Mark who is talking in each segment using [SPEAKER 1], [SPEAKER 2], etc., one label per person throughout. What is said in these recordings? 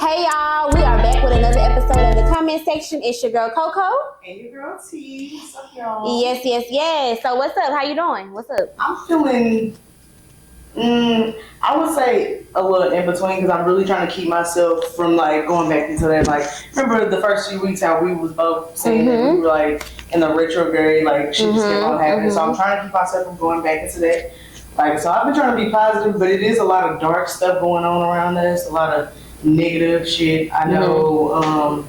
[SPEAKER 1] Hey y'all, we are back with another episode of the comment section. It's your girl Coco.
[SPEAKER 2] And your girl T. What's up, y'all?
[SPEAKER 1] Yes. So what's up? How you doing? What's up?
[SPEAKER 2] I'm feeling, I would say a little in between because I'm really trying to keep myself from like going back into that. Like, remember the first few weeks how we was both saying that we were like in the retrograde, like shit just kept on happening. So I'm trying to keep myself from going back into that. Like, so I've been trying to be positive, but it is a lot of dark stuff going on around us, a lot of negative shit. I know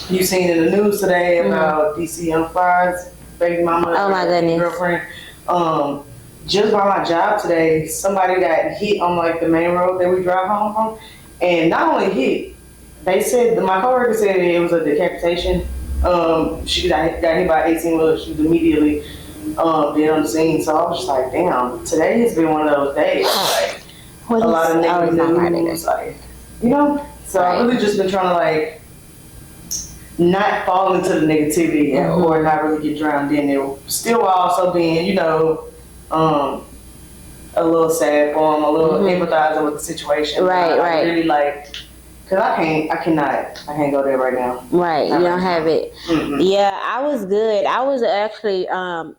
[SPEAKER 2] you seen in the news today about DC Young Fly's baby mama,
[SPEAKER 1] Oh my goodness,
[SPEAKER 2] girlfriend. Just by my job today, somebody got hit on like the main road that we drive home from, and not only hit, they said my coworker said it was a decapitation. She got hit by 18 wheelers. She was immediately dead on the scene. So I was just like, damn, today has been one of those days. Like a lot of negative news, like So I've really just been trying to like not fall into the negativity or not really get drowned in it. Still while also being, a little sad for him, a little empathizing with the situation.
[SPEAKER 1] Right.
[SPEAKER 2] Really like, cause I can't go there right now.
[SPEAKER 1] Right, you don't have it. Yeah, I was good. I was actually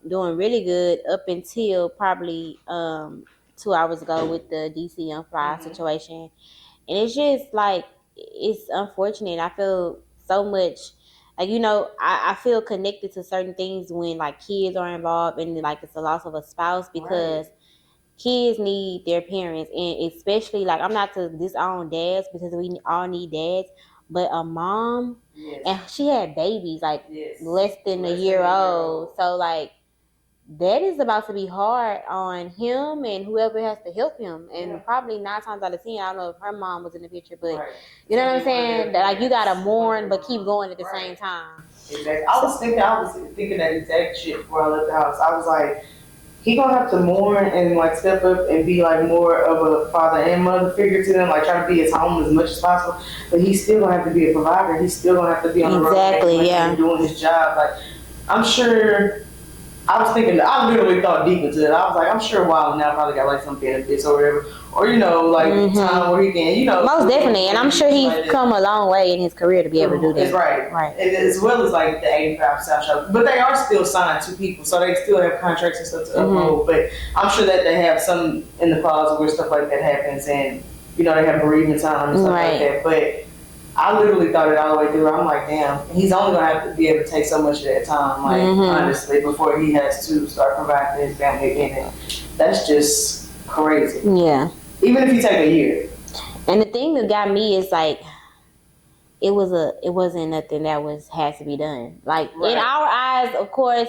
[SPEAKER 1] doing really good up until probably 2 hours ago with the DC Young Fly situation. And it's just like, it's unfortunate. I feel so much, like, I feel connected to certain things when like kids are involved and like it's the loss of a spouse, because kids need their parents. And especially, like, I'm not to disown dads because we all need dads, but a mom, and she had babies like less than a year old. So like, that is about to be hard on him and whoever has to help him. And probably 9 times out of 10, I don't know if her mom was in the picture, but you know what I'm saying? That like, you gotta mourn but keep going at the same time.
[SPEAKER 2] Exactly. I was thinking that exact shit before I left the house. I was like, he gonna have to mourn and like step up and be like more of a father and mother figure to them, like try to be at home as much as possible. But he's still gonna have to be a provider. He's still gonna have to be on the road and doing his job. Like, I'm sure. I literally thought deep into it. I was like, I'm sure Wild now probably got like some benefits or whatever. Or, time where he can,
[SPEAKER 1] Most definitely. And I'm sure he's come a long way in his career to be able to do that.
[SPEAKER 2] Right. And as well as like the 85 South Show. But they are still signed to people, so they still have contracts and stuff to uphold. But I'm sure that they have some in the clause where stuff like that happens and, they have bereavement time and stuff like that. But I literally thought it all the way through. I'm like, damn, he's only going to have to be able to take so much of that time, like, honestly, before he has to start providing for his family again. And that's just crazy.
[SPEAKER 1] Yeah.
[SPEAKER 2] Even if you take a year.
[SPEAKER 1] And the thing that got me is like, it wasn't nothing that had to be done. Like, in our eyes, of course,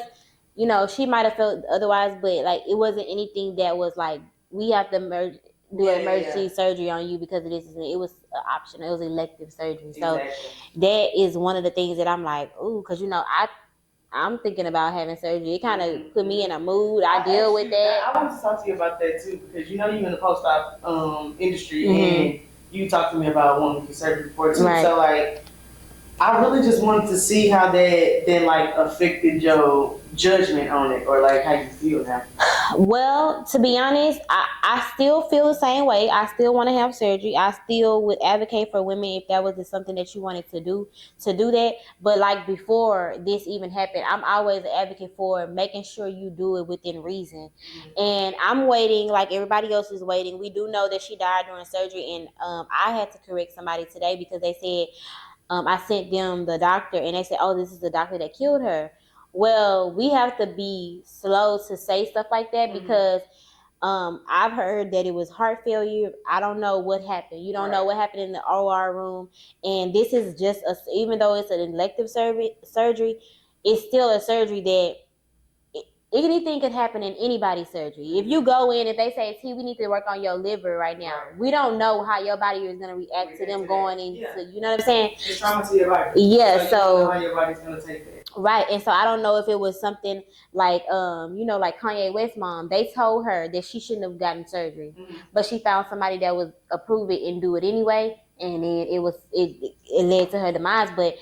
[SPEAKER 1] she might have felt otherwise, but like, it wasn't anything that was like, we have to do emergency surgery on you because of this. It was an option. It was elective surgery. So that is one of the things that I'm like, ooh, because I'm thinking about having surgery. It kind of put me in a mood. I deal with that.
[SPEAKER 2] I wanted to talk to you about that too, because you in the post-op industry, and you talked to me about wanting to get surgery before too. So like, I really just wanted to see how that like affected your judgment on it, or like how you feel now.
[SPEAKER 1] Well, to be honest, I still feel the same way. I still want to have surgery. I still would advocate for women if that was something that you wanted to do that. But like, before this even happened, I'm always an advocate for making sure you do it within reason. And I'm waiting, like everybody else is waiting. We do know that she died during surgery, and I had to correct somebody today because they said, I sent them the doctor and they said, oh, this is the doctor that killed her. Well, we have to be slow to say stuff like that because I've heard that it was heart failure. I don't know what happened. You don't know what happened in the OR room. And this is just, even though it's an elective surgery, it's still a surgery that anything could happen in anybody's surgery. If you go in, if they say, T, we need to work on your liver right now, we don't know how your body is going to react to them going into, you know what I'm saying?
[SPEAKER 2] It's trauma to your body.
[SPEAKER 1] Yeah,
[SPEAKER 2] so. You don't know how your body's going to take that.
[SPEAKER 1] Right, and so I don't know if it was something like, like Kanye West's mom. They told her that she shouldn't have gotten surgery, but she found somebody that would approve it and do it anyway, and then it led to her demise. But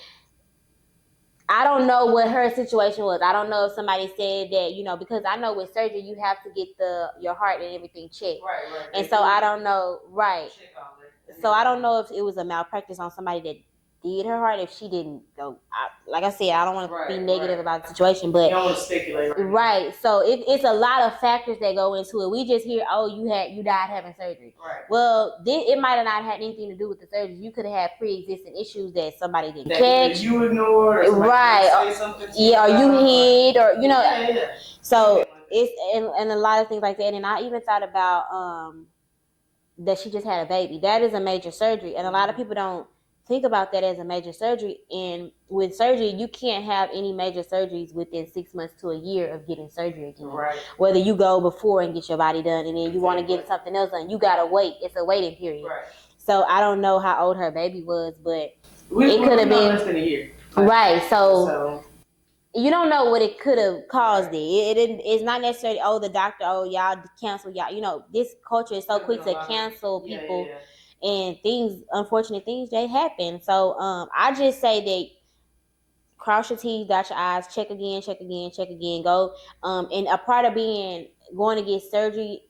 [SPEAKER 1] I don't know what her situation was. I don't know if somebody said that, because I know with surgery you have to get your heart and everything checked. Right. And so I don't know. Right. So I don't know if it was a malpractice on somebody that did her heart. If she didn't go, like I said, I don't want to be negative about the situation, but
[SPEAKER 2] you don't want to speculate.
[SPEAKER 1] Right. So it's a lot of factors that go into it. We just hear, oh, you died having surgery.
[SPEAKER 2] Right.
[SPEAKER 1] Well, it might have not had anything to do with the surgery. You could have had pre-existing issues that somebody didn't catch.
[SPEAKER 2] You ignored, or
[SPEAKER 1] right?
[SPEAKER 2] Say something to
[SPEAKER 1] yeah, or you hid, or you know.
[SPEAKER 2] Yeah.
[SPEAKER 1] So it's and a lot of things like that. And I even thought about that she just had a baby. That is a major surgery, and a lot of people don't think about that as a major surgery. And with surgery, you can't have any major surgeries within 6 months to a year of getting surgery again.
[SPEAKER 2] Right.
[SPEAKER 1] Whether you go before and get your body done, and then you want to get something else done, you gotta wait. It's a waiting period.
[SPEAKER 2] Right.
[SPEAKER 1] So I don't know how old her baby was, but it
[SPEAKER 2] could have been less than a year.
[SPEAKER 1] Right. So you don't know what it could have caused it. It's not necessarily, the doctor, y'all cancel y'all. You know, this culture is so quick to cancel people. And unfortunate things, they happen. So I just say that cross your T's, dot your I's, check again, go. And a part of going to get surgery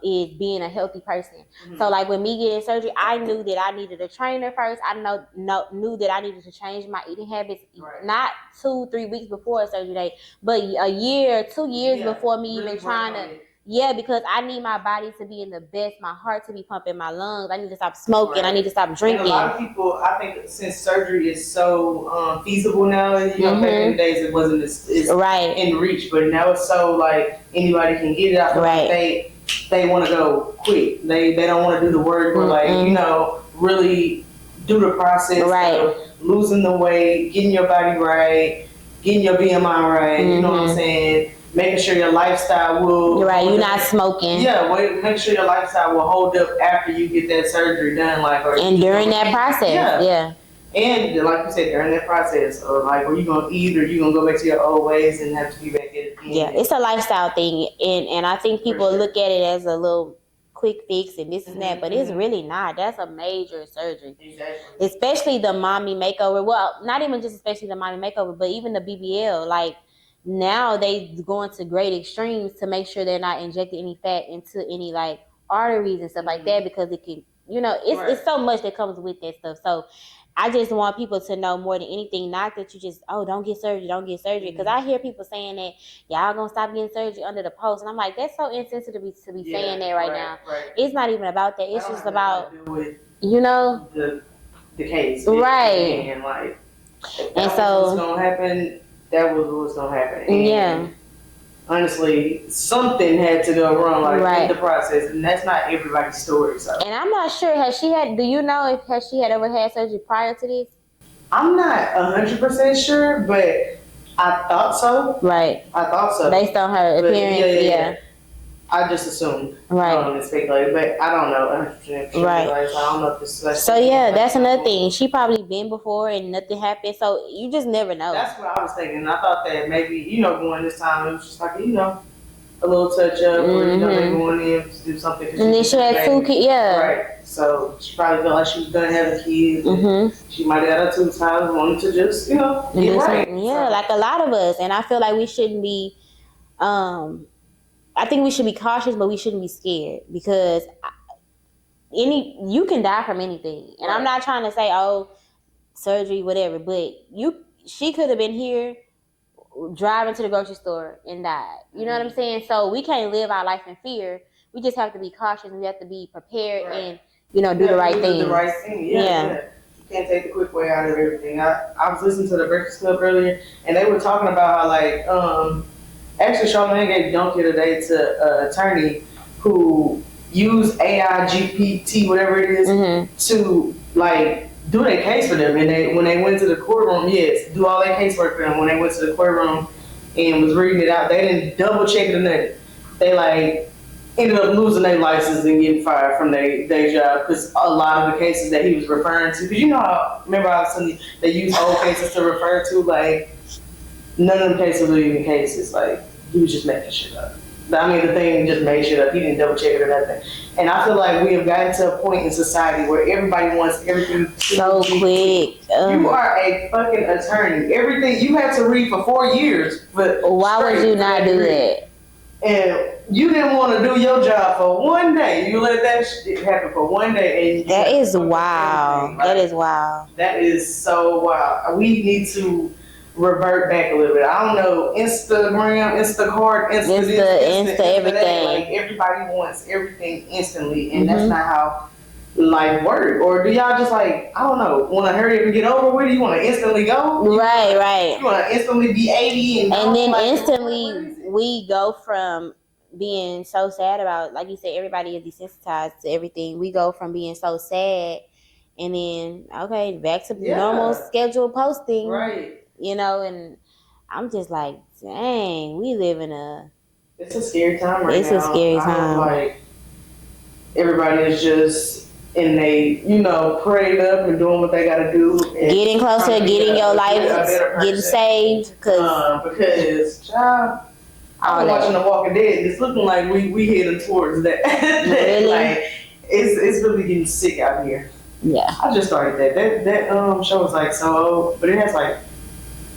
[SPEAKER 1] is being a healthy person. Mm-hmm. So like with me getting surgery, I knew that I needed a trainer first. I knew that I needed to change my eating habits, not 2-3 weeks before a surgery day, but a year, 2 years before me really even trying to. Yeah, because I need my body to be in the best, my heart to be pumping, my lungs. I need to stop smoking. I need to stop drinking.
[SPEAKER 2] And a lot of people, I think, since surgery is so feasible now, back in the days it wasn't as in reach, but now it's so like anybody can get it out. Right. They want to go quick. They don't want to do the work or really do the process of losing the weight, getting your body right, getting your BMI right. You know what I'm saying? Making sure your lifestyle will.
[SPEAKER 1] You're right. You're not smoking.
[SPEAKER 2] Yeah. Make sure your lifestyle will hold up after you get that surgery done.
[SPEAKER 1] And during that process. Yeah.
[SPEAKER 2] And like you said, during that process, or where you gonna eat, or you gonna go back to your old ways and have to be back at it again.
[SPEAKER 1] Yeah, it's a lifestyle thing, and I think people look at it as a little quick fix and this and that, but it's really not. That's a major surgery.
[SPEAKER 2] Exactly.
[SPEAKER 1] Especially the mommy makeover. Well, not even just especially the mommy makeover, but even the BBL. Like now they going to great extremes to make sure they're not injecting any fat into any arteries and stuff like that, because it can, it's so much that comes with that stuff. So I just want people to know more than anything, not that you just, don't get surgery. Because I hear people saying that y'all gonna stop getting surgery under the post, and I'm like, that's so insensitive to be saying that right now. Right. It's not even about that. It's just about
[SPEAKER 2] the case,
[SPEAKER 1] right?
[SPEAKER 2] And so what's gonna happen. That was what's gonna happen. And honestly, something had to go wrong in the process, and that's not everybody's story. So,
[SPEAKER 1] and I'm not sure. Do you know if she had ever had surgery prior to this?
[SPEAKER 2] I'm not 100% sure, but I thought so.
[SPEAKER 1] Right.
[SPEAKER 2] I thought so.
[SPEAKER 1] Based on her appearance, yeah.
[SPEAKER 2] I just assumed.
[SPEAKER 1] Right.
[SPEAKER 2] And speculated, but I don't know 100% sure.
[SPEAKER 1] Right.
[SPEAKER 2] I don't know if this is.
[SPEAKER 1] So yeah, that's another thing. She probably been before and nothing happened, so you just never know.
[SPEAKER 2] That's what I was thinking. I thought that maybe going this time it was just like a little touch up, or maybe going in to do something.
[SPEAKER 1] And then she had 2 kids. Yeah.
[SPEAKER 2] Right. So she probably felt like she was done having kids. Mm-hmm. She might have had her 2 times, wanted to just get right.
[SPEAKER 1] Yeah, like a lot of us, and I feel like we shouldn't be. I think we should be cautious, but we shouldn't be scared, because you can die from anything. And I'm not trying to say, surgery, whatever, but she could have been here driving to the grocery store and died. You know what I'm saying? So we can't live our life in fear. We just have to be cautious, and we have to be prepared and do the right thing.
[SPEAKER 2] Do the right thing. Yeah. You can't take the quick way out of everything. I was listening to the Breakfast Club earlier, and they were talking about how actually, Charlamagne gave Donkey today to an attorney who used AI, GPT, whatever it is, to do their case for them. And when they went to the courtroom, do all their casework for them. When they went to the courtroom and was reading it out, they didn't double check it or nothing. They ended up losing their license and getting fired from their job, because a lot of the cases that he was referring to, because remember I was telling you, they use old cases to refer to, none of them cases were even cases. He was just making shit up. The thing just made shit up. He didn't double check it or nothing. And I feel like we have gotten to a point in society where everybody wants everything
[SPEAKER 1] so quick.
[SPEAKER 2] You are a fucking attorney. Everything you had to read for 4 years, but
[SPEAKER 1] why would you not do that?
[SPEAKER 2] and you didn't want to do your job for one day. You let that shit happen for one day, and
[SPEAKER 1] that is wild.
[SPEAKER 2] like,
[SPEAKER 1] that is wild.
[SPEAKER 2] That is so wild. We need to revert back a little bit. I don't know, Instagram, Instacart, Insta
[SPEAKER 1] everything.
[SPEAKER 2] That. Like everybody wants everything instantly, and that's not how life work. Or do y'all just like, I don't know, want to hurry up and get over with it? You want to instantly go?
[SPEAKER 1] Right.
[SPEAKER 2] You want to instantly be 80 and
[SPEAKER 1] then
[SPEAKER 2] like,
[SPEAKER 1] instantly we go from being so sad about, like you said, everybody is desensitized to everything. We go from being so sad and then okay, back to normal scheduled posting.
[SPEAKER 2] Right.
[SPEAKER 1] You know, and I'm just like, dang, we live in
[SPEAKER 2] it's a scary time right now.
[SPEAKER 1] It's a scary time.
[SPEAKER 2] Like everybody is just and they, prayed up and doing what they got to do.
[SPEAKER 1] Getting closer, getting your life, getting saved.
[SPEAKER 2] Because, child, I'm watching The Walking Dead. It's looking like we heading towards that.
[SPEAKER 1] Really?
[SPEAKER 2] Like, it's really getting sick out here.
[SPEAKER 1] Yeah.
[SPEAKER 2] I just started that. That show is like so old, but it has like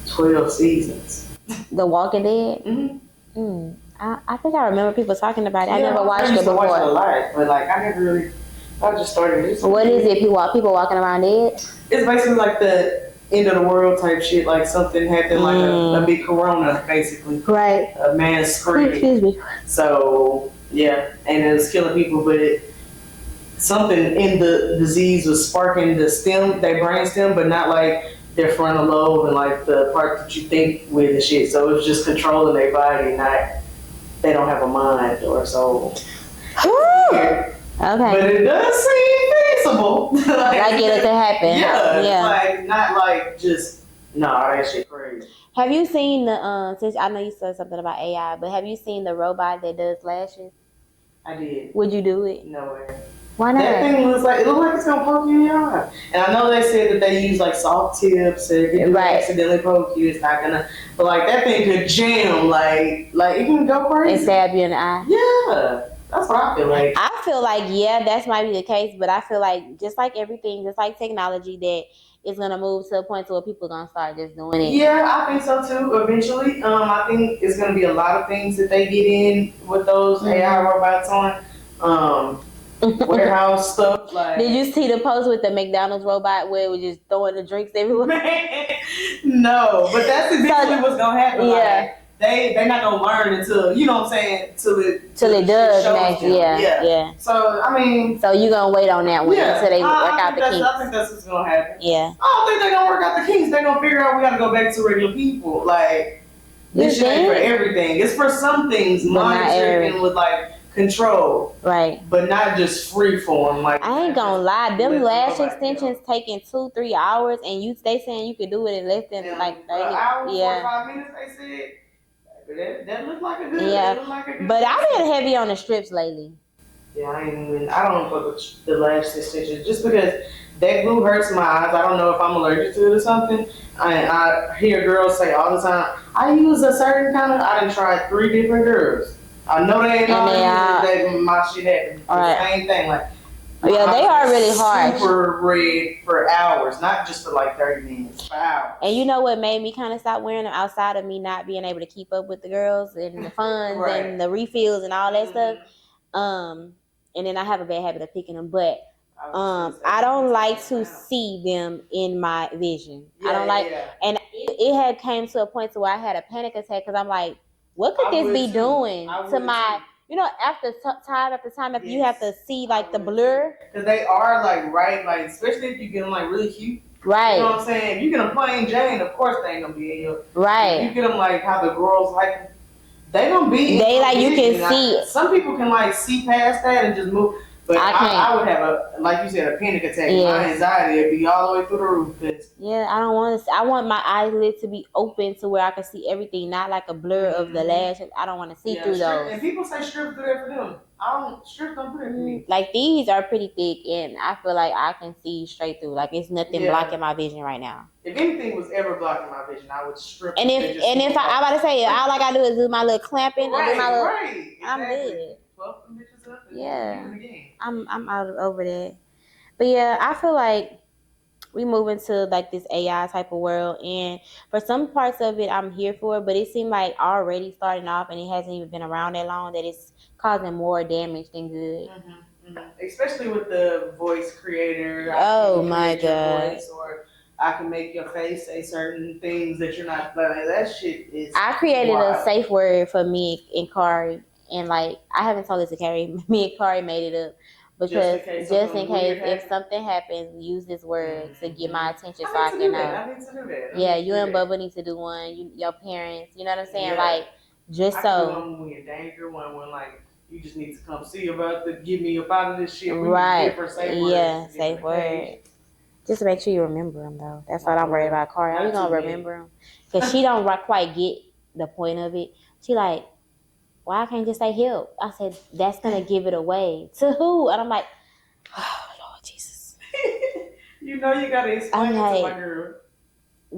[SPEAKER 2] 12 seasons.
[SPEAKER 1] The Walking Dead?
[SPEAKER 2] Mm-hmm.
[SPEAKER 1] I think I remember people talking about it. I never watched it before.
[SPEAKER 2] I watched it a lot, but like I never really. I just started this.
[SPEAKER 1] What is it? People walking around dead?
[SPEAKER 2] It's basically like the end of the world type shit. Like something happened, like a big corona, basically.
[SPEAKER 1] Right.
[SPEAKER 2] A man screamed.
[SPEAKER 1] Excuse me.
[SPEAKER 2] So yeah, and it was killing people, but something in the disease was sparking the stem, their brain stem, but not like their frontal lobe and like the part that you think with and shit. So it was just controlling their body, not they don't have a mind or soul. Okay. But it does seem feasible.
[SPEAKER 1] like it could happen.
[SPEAKER 2] Yeah. Like not like just that shit crazy.
[SPEAKER 1] Have you seen the since I know you said something about AI, but have you seen the robot that does lashes?
[SPEAKER 2] I did.
[SPEAKER 1] Would you do it?
[SPEAKER 2] No way.
[SPEAKER 1] Why not?
[SPEAKER 2] That thing looks like it's gonna poke you in your eye. And I know they said that they use like soft tips and if it accidentally poke you, it's not gonna. But like that thing could jam, like it can go crazy
[SPEAKER 1] and stab you in the eye.
[SPEAKER 2] Yeah. That's what I feel like.
[SPEAKER 1] I feel like, yeah, that might be the case, but I feel like just like everything, just like technology, that it's going to move to a point where people are going to start just doing it.
[SPEAKER 2] Yeah, I think so too, eventually. I think it's going to be a lot of things that they get in with those AI robots on. Warehouse stuff. Like.
[SPEAKER 1] Did you see the post with the McDonald's robot where it was just throwing the drinks everywhere?
[SPEAKER 2] No, but that's eventually what's going to happen.
[SPEAKER 1] Yeah.
[SPEAKER 2] Like, they're not gonna learn until till it
[SPEAKER 1] does match. Yeah.
[SPEAKER 2] So I mean,
[SPEAKER 1] so you gonna wait on that one until they work out the kinks.
[SPEAKER 2] I think that's what's gonna happen.
[SPEAKER 1] Yeah.
[SPEAKER 2] I don't think they're gonna work out the kinks. They're gonna figure out we gotta go back to regular people. Like this shit ain't for everything. It's for some things, monitoring with like control,
[SPEAKER 1] right?
[SPEAKER 2] But not just free form. Like
[SPEAKER 1] I ain't gonna lie, them lash extensions taking 2-3 hours, and they saying you could do it in less than like 30.
[SPEAKER 2] An hour, 45 minutes. They said. That looked like a good.
[SPEAKER 1] But I've been heavy on the strips lately.
[SPEAKER 2] Yeah, I don't fuck with the lash extensions just because that glue hurts my eyes. I don't know if I'm allergic to it or something. I hear girls say all the time, I use a certain kind of. I done tried 3 different girls. I know they ain't all that my shit happened. The same thing, like.
[SPEAKER 1] Yeah, they are really hard.
[SPEAKER 2] Super red for hours, not just for like 30 minutes, for hours.
[SPEAKER 1] And you know what made me kind of stop wearing them outside of me not being able to keep up with the girls and the funds and the refills and all that stuff. And then I have a bad habit of picking them, but I don't like to see them in my vision. I don't like, and it had came to a point to where I had a panic attack because I'm like, what could this be doing to my? You know, after time after time, if you have to see like the blur,
[SPEAKER 2] because they are like especially if you get them like really cute,
[SPEAKER 1] right?
[SPEAKER 2] You know what I'm saying? If you get them plain Jane, of course they ain't gonna be in your
[SPEAKER 1] right.
[SPEAKER 2] If you get them like how the girls like, they gonna be.
[SPEAKER 1] They like you can see.
[SPEAKER 2] Some people can like see past that and just move. But I would have like you said, a panic attack. Yeah. My anxiety would be all the way through the roof.
[SPEAKER 1] Yeah, I don't want to. I want my eyelid to be open to where I can see everything, not like a blur of the lashes. I don't want to see through those.
[SPEAKER 2] And people say strips do that for them. Strips don't do that for me.
[SPEAKER 1] Like these are pretty thick, and I feel like I can see straight through. Like it's nothing blocking my vision right now.
[SPEAKER 2] If anything was ever blocking my vision, I would strip.
[SPEAKER 1] And if I'm about to say, all I gotta do is do my little clamping and do my little.
[SPEAKER 2] Exactly.
[SPEAKER 1] I'm good.
[SPEAKER 2] Fluff them bitches up and
[SPEAKER 1] I'm out over that. But yeah, I feel like we move into like this AI type of world, and for some parts of it, I'm here for it. But it seemed like already starting off, and it hasn't even been around that long, that it's causing more damage than good.
[SPEAKER 2] Especially with the voice creator.
[SPEAKER 1] Oh my
[SPEAKER 2] Your
[SPEAKER 1] god!
[SPEAKER 2] voice, or I can make your face say certain things that you're not. Like, that shit is.
[SPEAKER 1] I created
[SPEAKER 2] wild.
[SPEAKER 1] a safe word for me and Kari, and like I haven't told it to Kari. Me and Kari made it up because just in case if something happens, use this word to get my attention so I can know.
[SPEAKER 2] I need to do that.
[SPEAKER 1] Yeah, you and Bubba need to do one. Your parents, you know what I'm saying? Like just so.
[SPEAKER 2] I can do one when you're in danger. One when like you just need to come see about the get me up out of this shit.
[SPEAKER 1] Right. Yeah, safe word. Just make sure you remember them though. That's what I'm worried about. Kari, are you gonna remember them? Because she don't quite get the point of it. She like, why I can't just say help? I said that's gonna give it away to who? And I'm like, oh Lord Jesus.
[SPEAKER 2] You know you gotta explain it to my girl.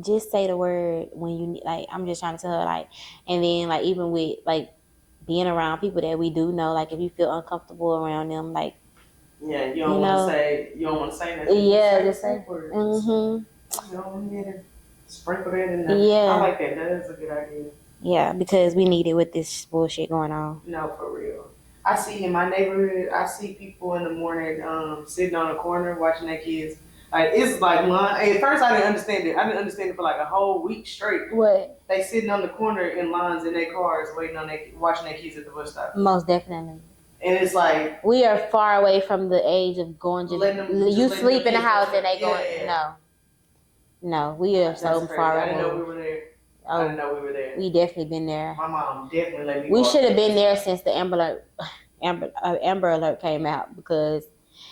[SPEAKER 1] Just say the word when you need. Like I'm just trying to tell her like, and then like even with like being around people that we do know, like if you feel uncomfortable around them, like.
[SPEAKER 2] Yeah, you don't want to say that.
[SPEAKER 1] Yeah, just say
[SPEAKER 2] words. You don't need to sprinkle that in there.
[SPEAKER 1] Yeah.
[SPEAKER 2] I like that. That is a good idea.
[SPEAKER 1] Yeah, because we need it with this bullshit going on.
[SPEAKER 2] No, for real. I see in my neighborhood, I see people in the morning sitting on a corner watching their kids. Like it's like line. At first, I didn't understand it. I didn't understand it for like a whole week straight.
[SPEAKER 1] What?
[SPEAKER 2] They sitting on the corner in lines in their cars, waiting on watching their kids at the bus stop.
[SPEAKER 1] Most definitely.
[SPEAKER 2] And it's like
[SPEAKER 1] we are far away from the age of going you sleep in the house and they going. Yeah. No, we are so far away.
[SPEAKER 2] I didn't know we were there. I didn't know we were there.
[SPEAKER 1] We definitely been there.
[SPEAKER 2] My mom definitely let me.
[SPEAKER 1] We should have been there since the Amber Alert came out, because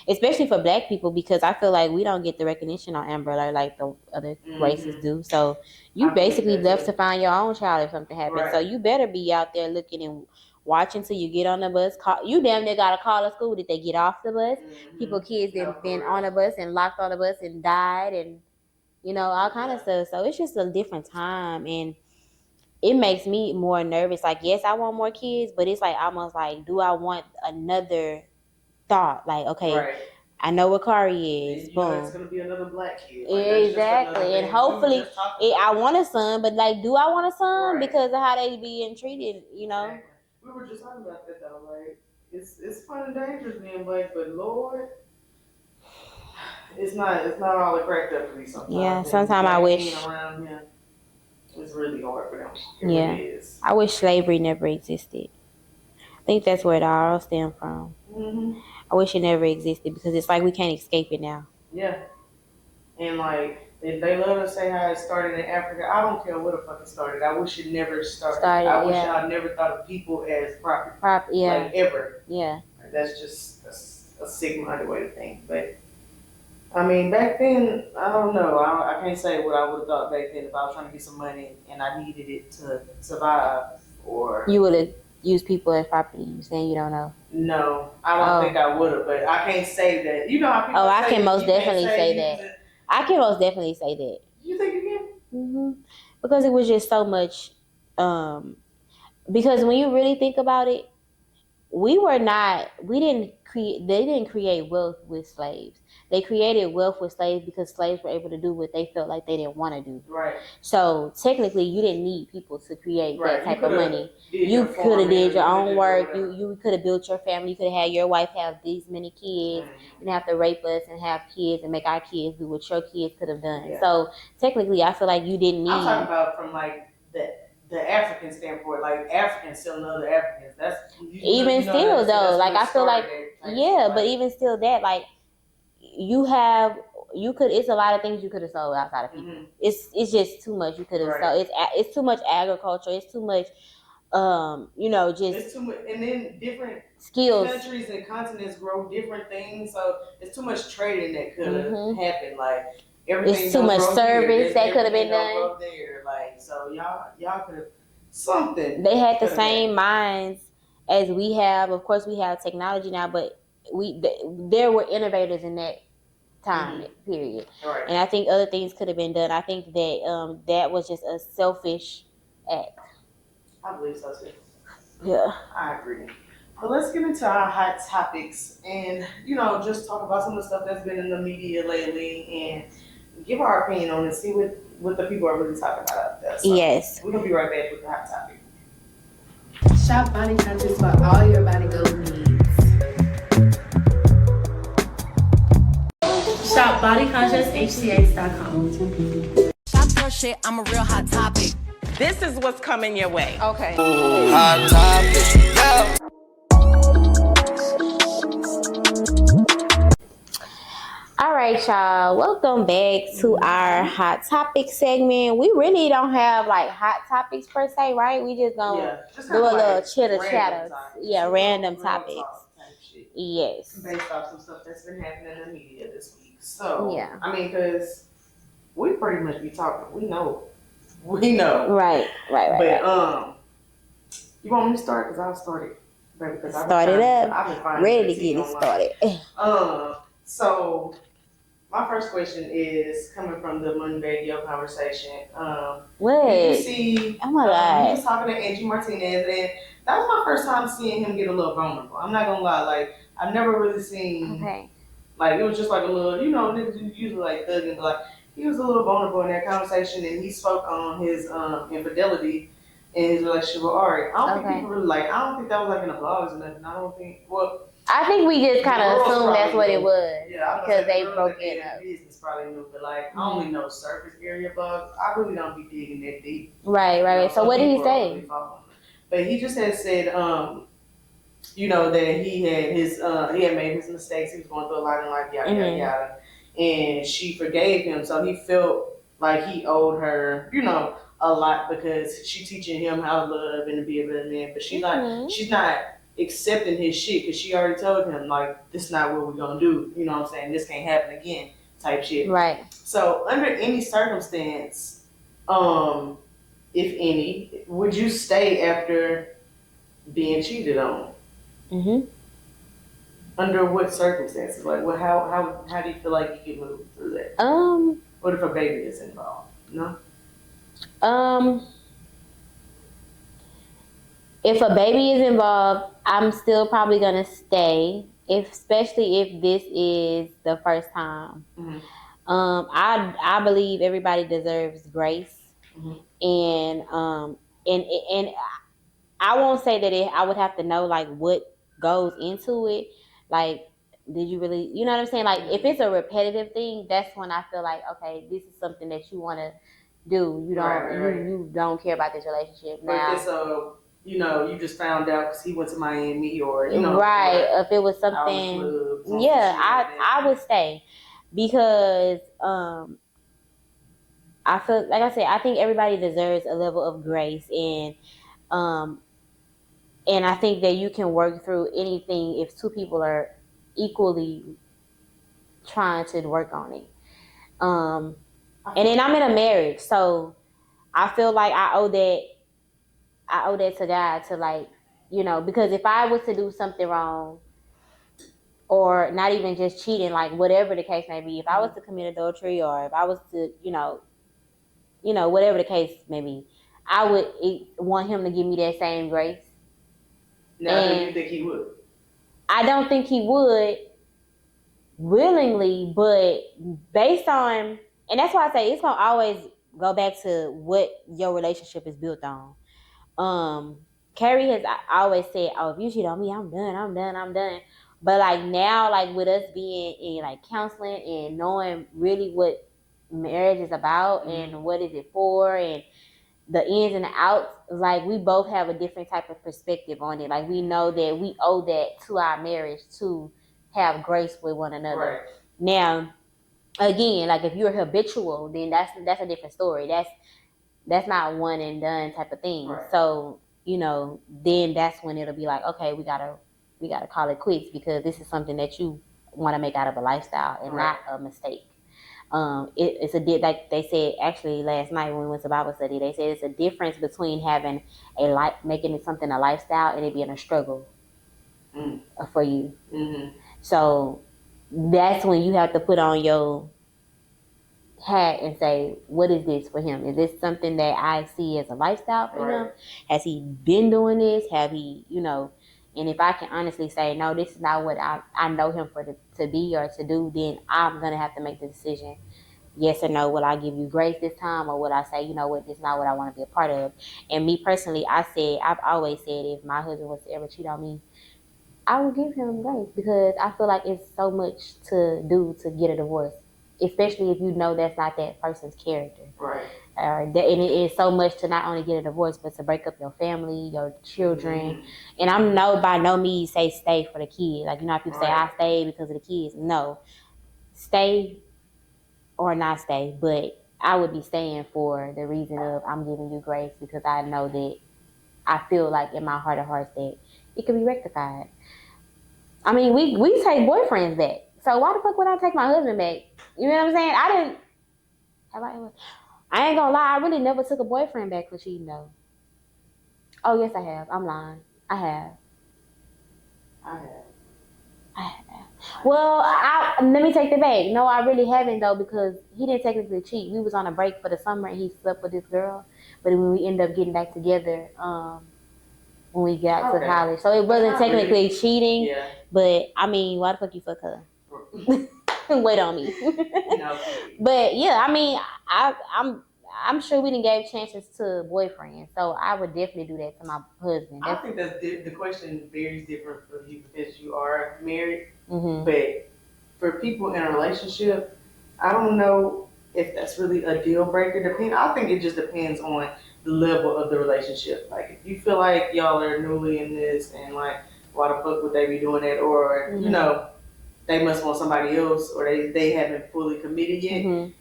[SPEAKER 1] especially for Black people, because I feel like we don't get the recognition on Amber Alert like the other races do. So you basically left to find your own child if something happens. Right. So you better be out there looking and watching till you get on the bus. You damn near gotta call a school that they get off the bus. Kids that been on the bus and locked on the bus and died, and all kind of stuff. So it's just a different time, and it makes me more nervous. Like, yes, I want more kids, but it's like almost like, do I want another thought? Like, okay, right. I know what Kari is. Boom.
[SPEAKER 2] It's gonna be another Black kid.
[SPEAKER 1] Like, exactly, and hopefully, I want a son. But like, do I want a son because of how they being treated?
[SPEAKER 2] Exactly. We were just talking about that though. Like, it's fun and dangerous being Black, but Lord. It's not all it cracked up to be sometimes. Yeah, sometimes I wish. Around him, it's really hard for them. It really is.
[SPEAKER 1] I wish slavery never existed. I think that's where it all stemmed from. I wish it never existed, because it's like we can't escape it now.
[SPEAKER 2] Yeah. And like, they love to say how it started in Africa. I don't care where the fuck it started. I wish it never started. I wish I never thought of people as property. Like, ever.
[SPEAKER 1] Yeah.
[SPEAKER 2] That's just a sick-minded way to think. But I mean, back then, I don't know. I can't say what I would have thought back then if I was trying to get some money and I needed it to survive. Or you would have
[SPEAKER 1] used people as property. You saying you don't know?
[SPEAKER 2] No, I don't think I would have. But I can't say that. You know how people
[SPEAKER 1] I can most definitely say that. I can most definitely say that.
[SPEAKER 2] You think you can?
[SPEAKER 1] Because it was just so much. Because when you really think about it, they didn't create wealth with slaves. They created wealth with slaves because slaves were able to do what they felt like they didn't want to do.
[SPEAKER 2] Right.
[SPEAKER 1] So technically, you didn't need people to create that type of money. You could have did your own work. You could have built your family. You could have had your wife have these many kids. You didn't have to rape us and have kids and make our kids do what your kids could have done. Yeah. So technically, I feel like you didn't need.
[SPEAKER 2] I'm talking about from like the African standpoint, like Africans selling other Africans. That's
[SPEAKER 1] even still though. Like I feel like but even still that like it's a lot of things you could have sold outside of people. It's just too much you could have sold. It's too much agriculture. It's too much. Just
[SPEAKER 2] it's too much, and then different
[SPEAKER 1] skills.
[SPEAKER 2] Countries and continents grow different things, so it's too much trading that could have happened. Like.
[SPEAKER 1] It's too much service that could have been done.
[SPEAKER 2] There. Like, so y'all could have something.
[SPEAKER 1] They had the same minds as we have. Of course, we have technology now, but there were innovators in that time period.
[SPEAKER 2] Right.
[SPEAKER 1] And I think other things could have been done. I think that that was just a selfish act.
[SPEAKER 2] I believe so too.
[SPEAKER 1] Yeah,
[SPEAKER 2] I agree. But let's get into our hot topics and just talk about some of the stuff that's been in the media lately and give our opinion on it, see what the people are really talking about out there. So
[SPEAKER 1] Yes.
[SPEAKER 2] we're gonna be right back with the hot topic.
[SPEAKER 3] Shop body conscious for all your body goals needs. Shop bodyconscioushcx.com.
[SPEAKER 4] Stop your shit, I'm a real hot topic.
[SPEAKER 5] This is what's coming your way.
[SPEAKER 4] Okay.
[SPEAKER 6] Hot topic, yeah.
[SPEAKER 1] All right, y'all. Welcome back to our hot topic segment. We really don't have like hot topics per se, right? We just gonna do a little chitter chatter. Yeah, random topics. Yes.
[SPEAKER 2] Based off some stuff that's been happening in the media this week. So
[SPEAKER 1] Yeah.
[SPEAKER 2] I mean, because we pretty much be talking. We know.
[SPEAKER 1] Right.
[SPEAKER 2] But you want me to start? Because I'll start it. Because
[SPEAKER 1] Start it up.
[SPEAKER 2] I've been finding
[SPEAKER 1] Ready to get it started.
[SPEAKER 2] So my first question is coming from the Money Radio conversation.
[SPEAKER 1] What?
[SPEAKER 2] Did you see?
[SPEAKER 1] Oh my God.
[SPEAKER 2] He was talking to Angie Martinez, and that was my first time seeing him get a little vulnerable. I'm not gonna lie, like I've never really seen.
[SPEAKER 1] Okay.
[SPEAKER 2] Like it was just like a little, niggas usually like thugging, but like he was a little vulnerable in that conversation, and he spoke on his infidelity in his relationship with Ari. I don't think people really like. I don't think that was like in the blogs or nothing. I don't think. Well,
[SPEAKER 1] I think we just kind of assumed that's what it was.
[SPEAKER 2] Yeah,
[SPEAKER 1] because they broke it up.
[SPEAKER 2] Business probably knew, but like I only know surface area blogs. I really don't be digging that deep.
[SPEAKER 1] Right. So what did he say?
[SPEAKER 2] Really, but he just had said, that he had he had made his mistakes. He was going through a lot and like yada yada, and she forgave him. So he felt like he owed her, a lot because she teaching him how to love and to be a better man. But she's not accepting his shit because she already told him like this is not what we're gonna do. You know what I'm saying? This can't happen again, type shit.
[SPEAKER 1] Right.
[SPEAKER 2] So under any circumstance, if any, would you stay after being cheated on?
[SPEAKER 1] Mhm.
[SPEAKER 2] Under what circumstances? Like, how do you feel like you can move through that? What if a baby is involved? No.
[SPEAKER 1] If a baby is involved, I'm still probably gonna stay, especially if this is the first time.
[SPEAKER 2] Mm-hmm.
[SPEAKER 1] I believe everybody deserves grace, and I won't say that I would have to know like what goes into it. Like, did you really, you know what I'm saying? Like, if it's a repetitive thing, that's when I feel like, okay, this is something that you want to do. You don't, you don't care about this relationship now.
[SPEAKER 2] But if it's you just found out because he went to Miami or
[SPEAKER 1] right. If it was something, I would stay because I feel like I said, I think everybody deserves a level of grace, and I think that you can work through anything if two people are equally trying to work on it. And then I'm in a marriage, so I feel like I owe that to God to like, because if I was to do something wrong, or not even just cheating, like whatever the case may be, if I was to commit adultery or if I was to, whatever the case may be, I would want him to give me that same grace.
[SPEAKER 2] Now, do you think he would?
[SPEAKER 1] I don't think he would willingly, but based on, and that's why I say it's going to always go back to what your relationship is built on. Carrie has always said, oh, if you cheat on me, I'm done. But like now, like with us being in like counseling and knowing really what marriage is about and what is it for and the ins and the outs, like we both have a different type of perspective on it. Like we know that we owe that to our marriage to have grace with one another.
[SPEAKER 2] Right.
[SPEAKER 1] Now, again, like if you're habitual, then that's a different story. That's not one and done type of thing.
[SPEAKER 2] Right.
[SPEAKER 1] So, then that's when it'll be like, okay, we gotta call it quits because this is something that you want to make out of a lifestyle and not a mistake. It's like they said actually last night when we went to Bible study, they said it's a difference between having making it something a lifestyle and it being a struggle for you.
[SPEAKER 2] Mm-hmm.
[SPEAKER 1] So that's when you have to put on your hat and say, what is this for him? Is this something that I see as a lifestyle for him? Has he been doing this? Have he, and if I can honestly say, no, this is not what I know him to be or to do, then I'm going to have to make the decision yes or no, will I give you grace this time, or will I say, you know what, this is not what I want to be a part of? And me personally, I've always said, if my husband was to ever cheat on me, I would give him grace, because I feel like it's so much to do to get a divorce, especially if you know that's not that person's character.
[SPEAKER 2] Right.
[SPEAKER 1] And it is so much to not only get a divorce, but to break up your family, your children. And I'm by no means say stay for the kids. Like, you know, if people say I stay because of the kids, no, stay or not stay. But I would be staying for the reason of, I'm giving you grace, because I know that I feel like in my heart of hearts that it could be rectified. I mean, we take boyfriends back, so why the fuck would I take my husband back? You know what I'm saying? I ain't gonna lie, I really never took a boyfriend back for cheating though. Oh yes, I have. I'm lying. I have. Well, let me take that back. No, I really haven't though, because he didn't technically cheat. We was on a break for the summer and he slept with this girl, but when we ended up getting back together, when we got to college, so it wasn't technically cheating. Yeah. But I mean, why the fuck you fuck her? Wait on me. But yeah, I mean, I'm sure we didn't give chances to boyfriends, so I would definitely do that to my husband.
[SPEAKER 2] I think that's the question varies different for you because you are married.
[SPEAKER 1] Mm-hmm.
[SPEAKER 2] But for people in a relationship, I don't know if that's really a deal breaker. I think it just depends on the level of the relationship. Like, if you feel like y'all are newly in this and like, why the fuck would they be doing that? Or,
[SPEAKER 1] Mm-hmm.
[SPEAKER 2] you know, they must want somebody else, or they haven't fully committed yet,
[SPEAKER 1] Mm-hmm.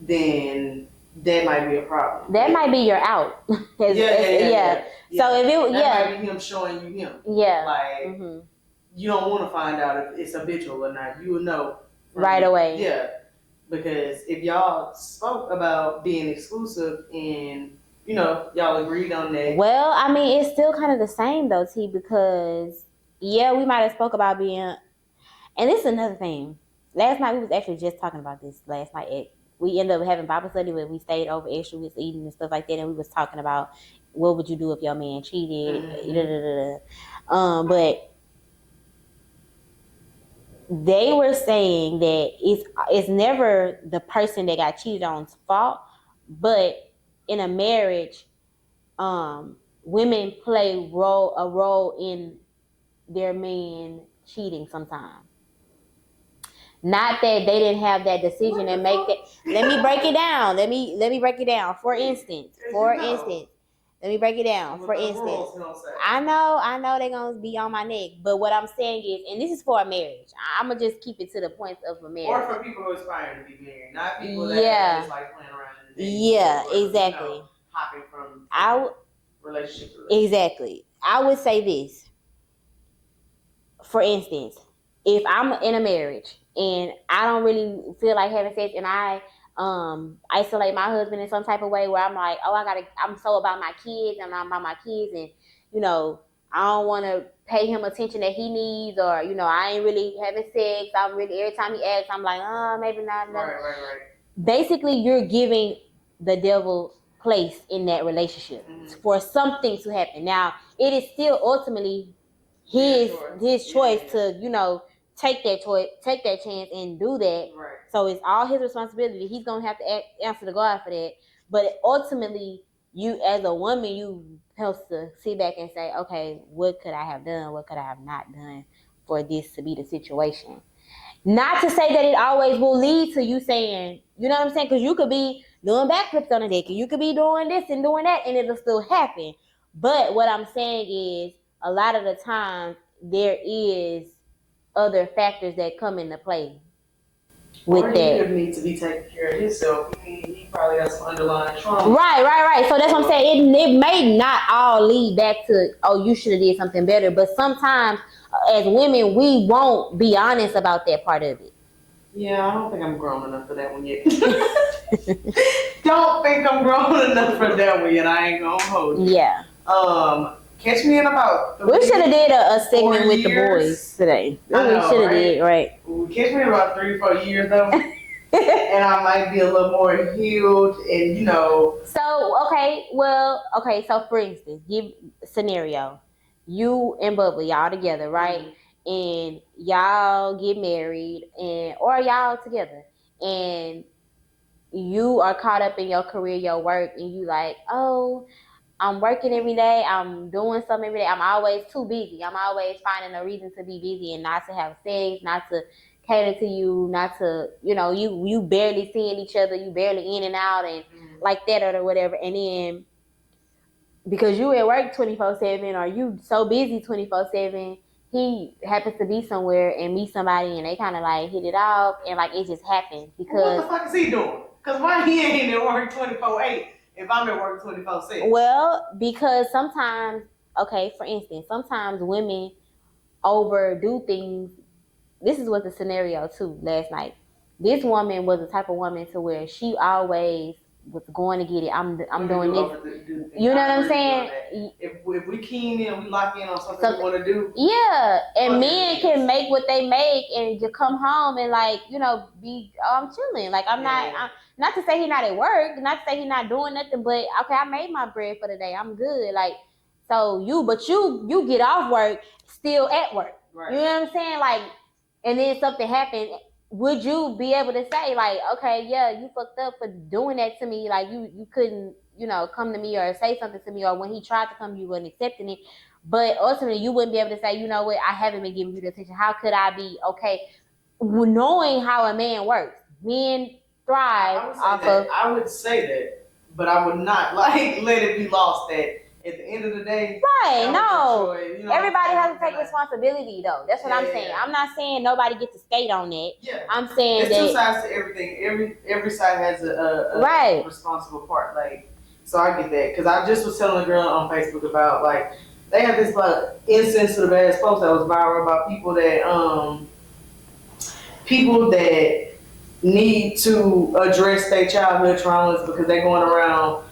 [SPEAKER 2] then that might be a problem.
[SPEAKER 1] That might be your out. Yeah. So if it
[SPEAKER 2] that might be him showing you him.
[SPEAKER 1] Yeah.
[SPEAKER 2] Like,
[SPEAKER 1] mm-hmm.
[SPEAKER 2] You don't want to find out if it's habitual or not. You will know
[SPEAKER 1] right away.
[SPEAKER 2] Yeah, because if y'all spoke about being exclusive and y'all agreed on that.
[SPEAKER 1] Well, I mean, it's still kind of the same though, T, because we might have spoke about being, and this is another thing. Last night we was actually just talking about this. Last night we ended up having Bible study where we stayed over extra, we was eating and stuff like that, and we was talking about what would you do if your man cheated. Mm-hmm. But they were saying that it's never the person that got cheated on's fault, but in a marriage, women play a role in their man cheating sometimes. Not that they didn't have that decision and make that. Let me break it down. Let me break it down. For instance, let me break it down. For instance, I know they're gonna be on my neck, but what I'm saying is, and this is for a marriage, I'm gonna just keep it to the points of a marriage.
[SPEAKER 2] Or for people who aspire to be married, not people that are just like playing around in the day.
[SPEAKER 1] Yeah, exactly.
[SPEAKER 2] Hopping from relationship to relationship.
[SPEAKER 1] Exactly. I would say this. For instance, if I'm in a marriage and I don't really feel like having sex, and I isolate my husband in some type of way where I'm like, I'm so about my kids and I'm about my kids, and I don't want to pay him attention that he needs, or I ain't really having sex. Every time he asks, I'm like, maybe not.
[SPEAKER 2] Right.
[SPEAKER 1] Basically, you're giving the devil place in that relationship for something to happen. Now, it is still ultimately his choice to take that chance and do that.
[SPEAKER 2] Right.
[SPEAKER 1] So it's all his responsibility. He's gonna have to answer to God for that. But ultimately, you as a woman, you have to sit back and say, okay, what could I have done? What could I have not done for this to be the situation? Not to say that it always will lead to you saying, you know what I'm saying? Because you could be doing backflips on the deck, and you could be doing this and doing that, and it'll still happen. But what I'm saying is, a lot of the times there is other factors that come into play with that.
[SPEAKER 2] He could need to be taking care of himself. He probably has some underlying trauma.
[SPEAKER 1] Right. So that's what I'm saying. It may not all lead back to, you should have did something better. But sometimes, as women, we won't be honest about that part of it.
[SPEAKER 2] Yeah, I don't think I'm grown enough for that one yet. Don't think I'm grown enough for that one yet. I ain't gonna hold you.
[SPEAKER 1] Yeah.
[SPEAKER 2] Catch me in about 3
[SPEAKER 1] We should have did a segment with the boys today. We should have did, right?
[SPEAKER 2] Catch me in about 3-4 years though. And I might be a little more healed and
[SPEAKER 1] So, so for instance, give scenario. You and Bubba, y'all together, right? Mm-hmm. And y'all get married or y'all together. And you are caught up in your career, your work, and you like, oh, I'm working every day. I'm doing something every day. I'm always too busy. I'm always finding a reason to be busy and not to have sex, not to cater to you, not to, you barely seeing each other, you barely in and out and like that or whatever. And then because you at work 24/7 or you so busy 24/7, he happens to be somewhere and meet somebody and they kind of like hit it off and like it just happens because.
[SPEAKER 2] What the fuck is he doing? Because why he ain't at work 24/8 if I'm at work 24/6?
[SPEAKER 1] Well, because sometimes, okay, for instance, sometimes women overdo things. This is what the scenario too last night. This woman was the type of woman to where she always was going to get it. I'm doing this. You know what I'm saying?
[SPEAKER 2] If we keen in, we lock in on something we want to do.
[SPEAKER 1] Yeah, and men can make what they make and just come home and like be I'm chilling. Like I'm not to say he's not at work, not to say he's not doing nothing, but okay, I made my bread for the day. I'm good. Like so you get off work still at work. Right. You know what I'm saying? Like, and then something happened. Would you be able to say like, okay, yeah, you fucked up for doing that to me? Like you couldn't, come to me or say something to me, or when he tried to come, you weren't accepting it. But ultimately, you wouldn't be able to say, you know what, I haven't been giving you the attention. How could I be okay? Knowing how a man works, men thrive off of.
[SPEAKER 2] I would say that, but I would not like let it be lost that. At the end of the day,
[SPEAKER 1] right? No, everybody has to take responsibility, though. That's what I'm saying. I'm not saying nobody gets to skate on that. Yeah. I'm saying
[SPEAKER 2] there's two sides to everything. Every side has a responsible part. Like, so I get that because I just was telling a girl on Facebook about like they had this like insensitive ass post that was viral about people that need to address their childhood traumas because they're going around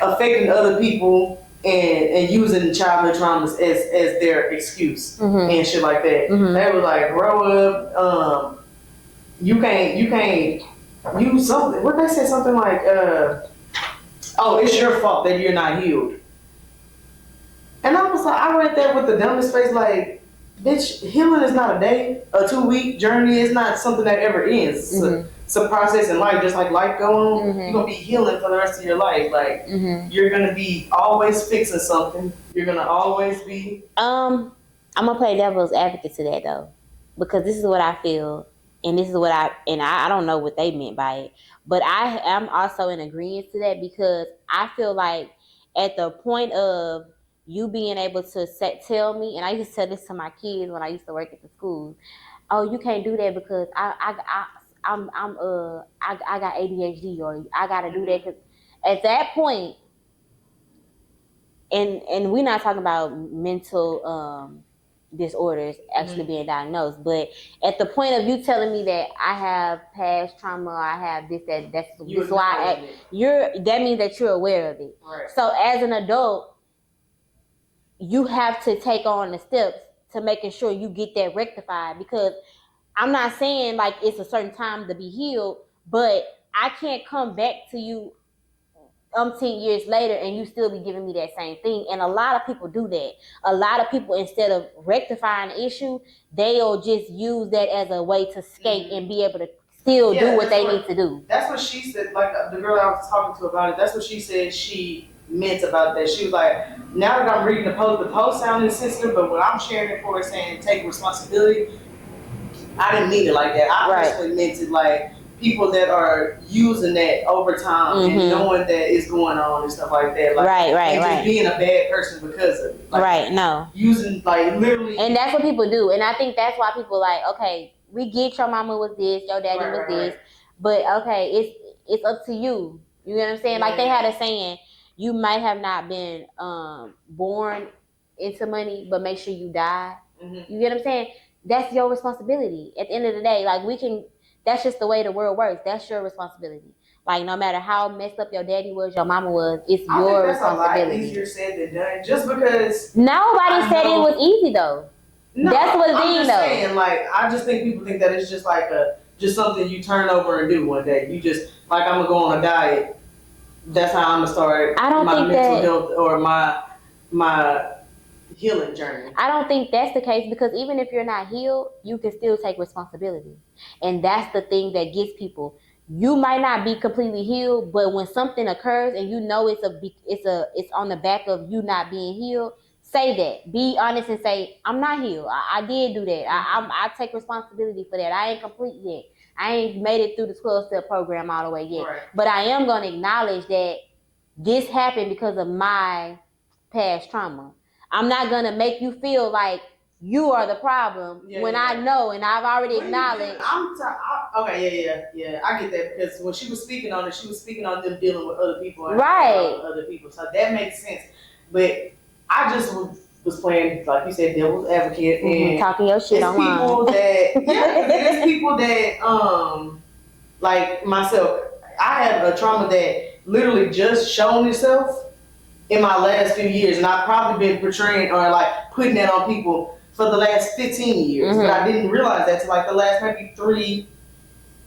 [SPEAKER 2] affecting other people. And using childhood traumas as their excuse and shit like that. They were like, grow up. You can't use something. What they say? Something like, oh, it's your fault that you're not healed. And I was like, I read that with the dumbest face, like, bitch, healing is not a day, a 2-week journey. It's not something that ever ends. It's a process in life, just like life go on. You're gonna be healing for the rest of your life. Like you're gonna be always fixing something. You're gonna always be.
[SPEAKER 1] I'm gonna play devil's advocate to that though, because this is what I feel, and this is what I don't know what they meant by it, but I am also in agreement to that because I feel like at the point of you being able to tell me, and I used to tell this to my kids when I used to work at the schools. Oh, you can't do that because I got ADHD or I gotta do that because at that point, and we're not talking about mental disorders actually being diagnosed, but at the point of you telling me that I have past trauma, I have that's why that means that you're aware of it. Right. So as an adult, you have to take on the steps to making sure you get that rectified because I'm not saying like it's a certain time to be healed, but I can't come back to you 10 years later and you still be giving me that same thing. And a lot of people do that. A lot of people, instead of rectifying the issue, they'll just use that as a way to skate and be able to still do what they need to do.
[SPEAKER 2] That's what she said, like the girl I was talking to about it, that's what she said she meant about that. She was like, now that I'm reading the post sounded sensitive, but what I'm sharing it for is saying take responsibility. I didn't mean it like that. I personally meant it like people that are using that over time and knowing that it's going on and stuff like that. Like, and just being a bad person because of it. Like,
[SPEAKER 1] no.
[SPEAKER 2] Using, like, literally.
[SPEAKER 1] And that's what people do. And I think that's why people like, okay, we get your mama was this, your daddy was this. But, okay, it's up to you. You know what I'm saying? Yeah. Like, they had a saying, you might have not been born into money, but make sure you die. You get what I'm saying? That's your responsibility. At the end of the day, like that's just the way the world works. That's your responsibility. Like no matter how messed up your daddy was, your mama was, it's your responsibility.
[SPEAKER 2] A lot easier said than done. Just because
[SPEAKER 1] nobody said it was easy though. No, that's what it is though.
[SPEAKER 2] Saying, like I just think people think that it's just like just something you turn over and do one day. You just like I'm gonna go on a diet. That's how I'm gonna start my mental health or my healing journey.
[SPEAKER 1] I don't think that's the case because even if you're not healed, you can still take responsibility. And that's the thing that gets people. you might not be completely healed, but when something occurs and you know it's on the back of you not being healed, say that. Be honest and say, I'm not healed. I did do that. I take responsibility for that. I ain't complete yet. I ain't made it through the 12-step program all the way yet.
[SPEAKER 2] Right.
[SPEAKER 1] But I am gonna acknowledge that this happened because of my past trauma. I'm not gonna make you feel like you are the problem when I know and I've already acknowledged.
[SPEAKER 2] Yeah. I get that because when she was speaking on it, she was speaking on them dealing with other people and
[SPEAKER 1] Right.
[SPEAKER 2] other people. So that makes sense. But I just was playing, like you said, devil's advocate and
[SPEAKER 1] talking your shit
[SPEAKER 2] it's
[SPEAKER 1] online.
[SPEAKER 2] people that there's people that like myself. I have a trauma that literally just shown itself in my last few years, and I've probably been portraying or like putting that on people for the last 15 years, but I didn't realize that till like the last maybe three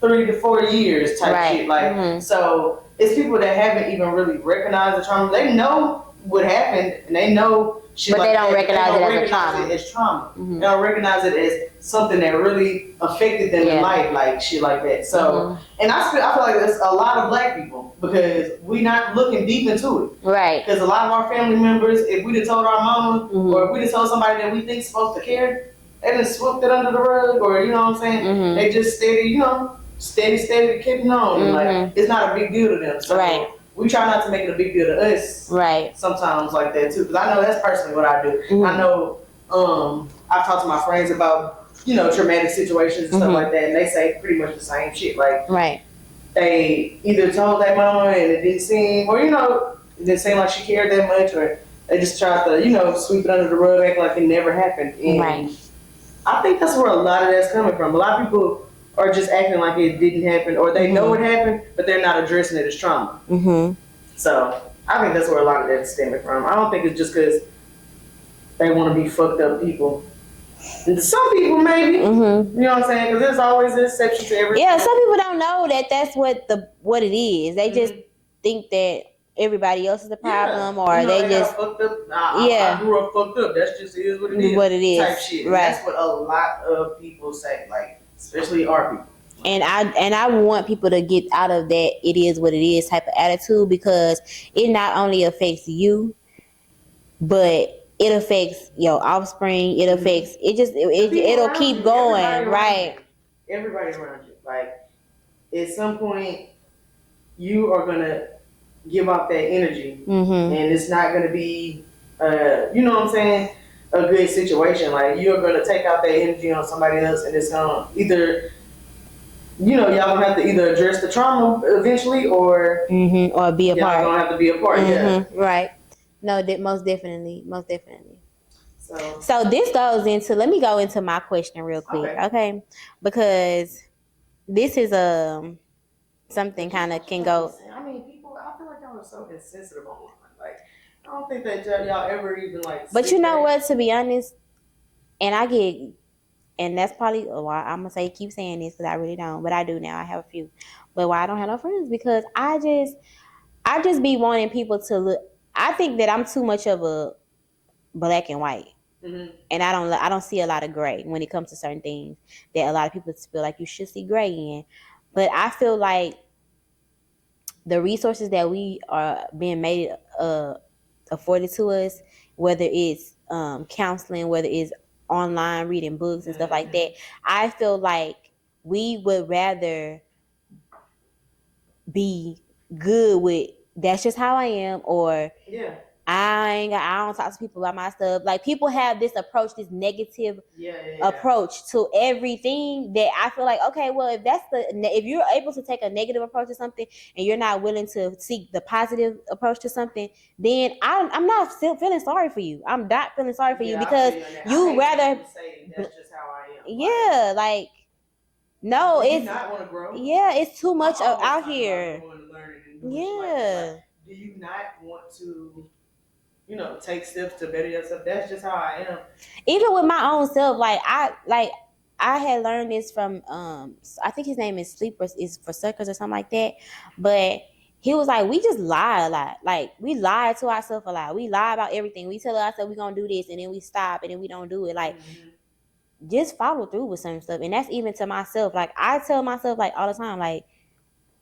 [SPEAKER 2] to 4 years type shit. Like, so it's people that haven't even really recognized the trauma. They know what happened and they know shit,
[SPEAKER 1] but
[SPEAKER 2] like
[SPEAKER 1] they don't
[SPEAKER 2] that,
[SPEAKER 1] recognize
[SPEAKER 2] but they don't
[SPEAKER 1] it
[SPEAKER 2] recognize it as trauma. They don't recognize it as something that really affected them in life, like shit like that. So, and I feel like there's a lot of black people because we not looking deep into it.
[SPEAKER 1] Right.
[SPEAKER 2] Because a lot of our family members, if we'd have told our mama or if we'd have told somebody that we think is supposed to care, they just swooped it under the rug, or you know what I'm saying? They just steady keeping on. And like, it's not a big deal to them. So we try not to make it a big deal to us.
[SPEAKER 1] Right.
[SPEAKER 2] Sometimes like that too, because I know that's personally what I do. I know I've talked to my friends about traumatic situations and stuff like that, and they say pretty much the same shit. Like they either told their mama and it didn't seem, or it didn't seem like she cared that much, or they just tried to sweep it under the rug, act like it never happened. And I think that's where a lot of that's coming from. A lot of people are just acting like it didn't happen, or they know it happened, but they're not addressing it as trauma. So I think that's where a lot of that's stemming from. I don't think it's just because they want to be fucked up people. Some people maybe, you know what I'm saying? Because there's always an exception to everything.
[SPEAKER 1] Yeah, some people don't know that that's what it is. They just think that everybody else is the problem, or they just
[SPEAKER 2] fucked up. I grew up fucked up. That's just is what it is.
[SPEAKER 1] What it is,
[SPEAKER 2] type shit. Right. That's what a lot of people say, like especially our people.
[SPEAKER 1] And I want people to get out of that it is what it is type of attitude, because it not only affects you, but it affects your offspring. It affects it'll keep going,
[SPEAKER 2] Everybody around you. Like at some point, you are gonna give off that energy, and it's not gonna be, you know what I'm saying, a good situation. Like you're gonna take out that energy on somebody else, and it's gonna either, y'all gonna have to either address the trauma eventually, or
[SPEAKER 1] be a part.
[SPEAKER 2] Y'all gonna have to be a part. Yeah.
[SPEAKER 1] Right. No, most definitely. So this goes into, let me go into my question real quick, okay? Because this is something kind of can go.
[SPEAKER 2] I mean, people, I feel like y'all are so insensitive online. Like, I don't think that y'all ever even like.
[SPEAKER 1] But you know what? To be honest, and that's probably why I'm gonna keep saying this, because I really don't, but I do now. I have a few, but why I don't have no friends, because I just be wanting people to look. I think that I'm too much of a black and white, and I don't see a lot of gray when it comes to certain things that a lot of people feel like you should see gray in. But I feel like the resources that we are being made afforded to us, whether it's counseling, whether it's online reading books and stuff like that, I feel like we would rather be good with that's just how I am, or I don't talk to people about my stuff. Like, people have this approach, this negative approach to everything, that I feel like, okay, well, if you're able to take a negative approach to something and you're not willing to seek the positive approach to something, then I'm not still feeling sorry for you. I'm not feeling sorry for you, because you rather
[SPEAKER 2] say that's just how I am.
[SPEAKER 1] Yeah, like no, it's
[SPEAKER 2] not want to grow.
[SPEAKER 1] Yeah, it's too much out here.
[SPEAKER 2] Yeah. Do you not want to, take steps to better yourself? That's just how I am.
[SPEAKER 1] Even with my own self, I had learned this from I think his name is Sleepers is for Suckers or something like that. But he was like, we just lie a lot. Like, we lie to ourselves a lot. We lie about everything. We tell ourselves we're gonna do this, and then we stop, and then we don't do it. Like, just follow through with some stuff. And that's even to myself. Like, I tell myself, like, all the time, like,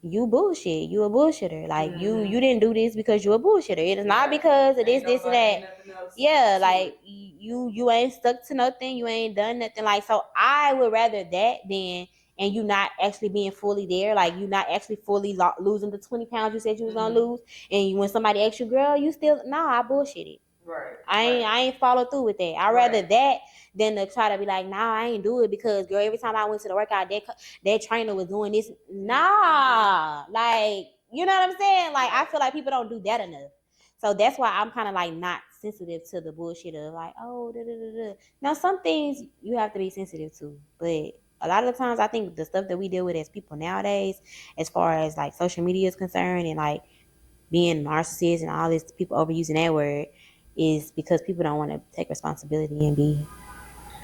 [SPEAKER 1] you bullshit. You a bullshitter. Like you didn't do this because you a bullshitter. It is not because of this and that. Yeah, like you ain't stuck to nothing. You ain't done nothing. Like, so I would rather that than and you not actually being fully there. Like you not actually fully losing the 20 pounds you said you was gonna lose. And when somebody asks you, girl, you still I bullshitted.
[SPEAKER 2] Right.
[SPEAKER 1] I ain't follow through with that. I'd rather that than to try to be like, nah, I ain't do it because girl, every time I went to the workout, that trainer was doing this. Nah, like you know what I'm saying? Like I feel like people don't do that enough. So that's why I'm kind of like not sensitive to the bullshit of like, oh, da, da, da, da. Now some things you have to be sensitive to, but a lot of the times I think the stuff that we deal with as people nowadays, as far as like social media is concerned and like being narcissists and all this people overusing that word is because people don't want to take responsibility and be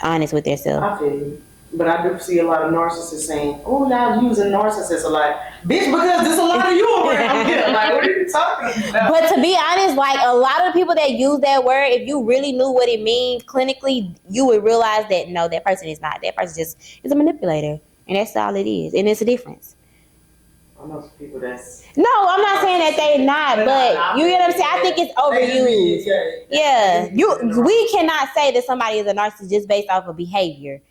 [SPEAKER 1] honest with themselves.
[SPEAKER 2] I feel you. But I do see a lot of narcissists saying, oh, y'all using narcissists a lot. Bitch, because there's a lot of you around here. Like, what are you talking about?
[SPEAKER 1] But to be honest, like a lot of people that use that word, if you really knew what it means clinically, you would realize that no, that person is not. That person just is a manipulator. And that's all it is. And it's a difference.
[SPEAKER 2] I know some people that's...
[SPEAKER 1] No, I'm not saying that they not, but you get what I'm saying? I think it's overused. Yeah. We cannot say that somebody is a narcissist just based off of behavior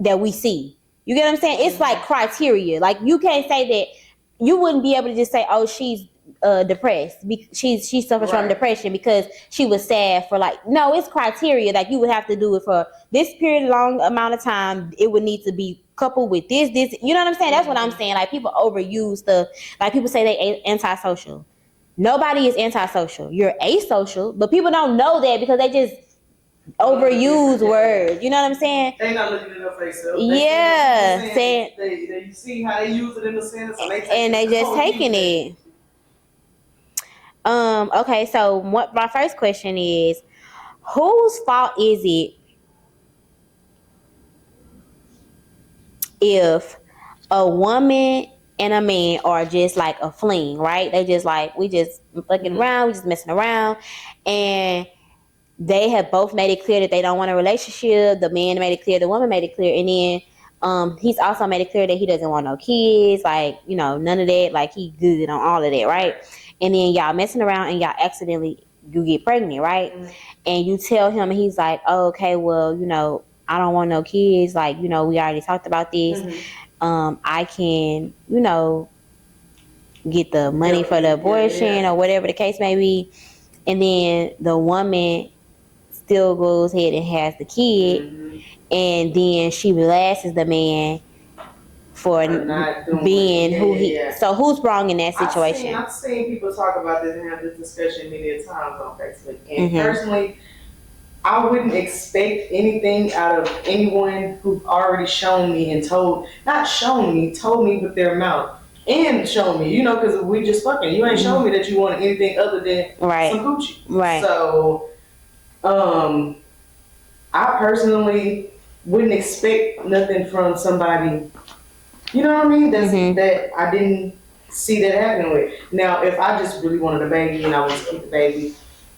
[SPEAKER 1] that we see. You get what I'm saying? It's like criteria. Like you can't say that you wouldn't be able to just say, oh, she's depressed. She suffers from depression because she was sad for like, no, it's criteria. Like you would have to do it for this period, long amount of time. It would need to be coupled with this, you know what I'm saying? That's what I'm saying. Like people overuse stuff. Like people say they antisocial. Nobody is antisocial. You're asocial, but people don't know that because they just overuse words. You know what I'm saying?
[SPEAKER 2] They not looking at their face up.
[SPEAKER 1] Saying
[SPEAKER 2] they see how they use it in the sentence,
[SPEAKER 1] and they just taking it. Okay, so what my first question is, whose fault is it if a woman and a man are just like a fling, right? They just like, we just fucking around, we just messing around, and they have both made it clear that they don't want a relationship. The man made it clear, the woman made it clear, and then he's also made it clear that he doesn't want no kids, like, you know, none of that, like he good on all of that, right? And then y'all messing around and y'all accidentally, you get pregnant, right? And you tell him, and he's like, oh, okay, well, you know, I don't want no kids, like, you know, we already talked about this. I can, you know, get the money for the abortion or whatever the case may be. And then the woman still goes ahead and has the kid, and then she relaxes the man for being who he. So who's wrong in that situation?
[SPEAKER 2] I've seen people talk about this and have this discussion many times on Facebook. And personally, I wouldn't expect anything out of anyone who've already shown me and told me with their mouth and shown me, you know, because we just fucking, you ain't showing me that you want anything other than some Gucci. Right. So, I personally wouldn't expect nothing from somebody, you know what I mean, that I didn't see that happening with. Now, if I just really wanted a baby and I want to keep the baby,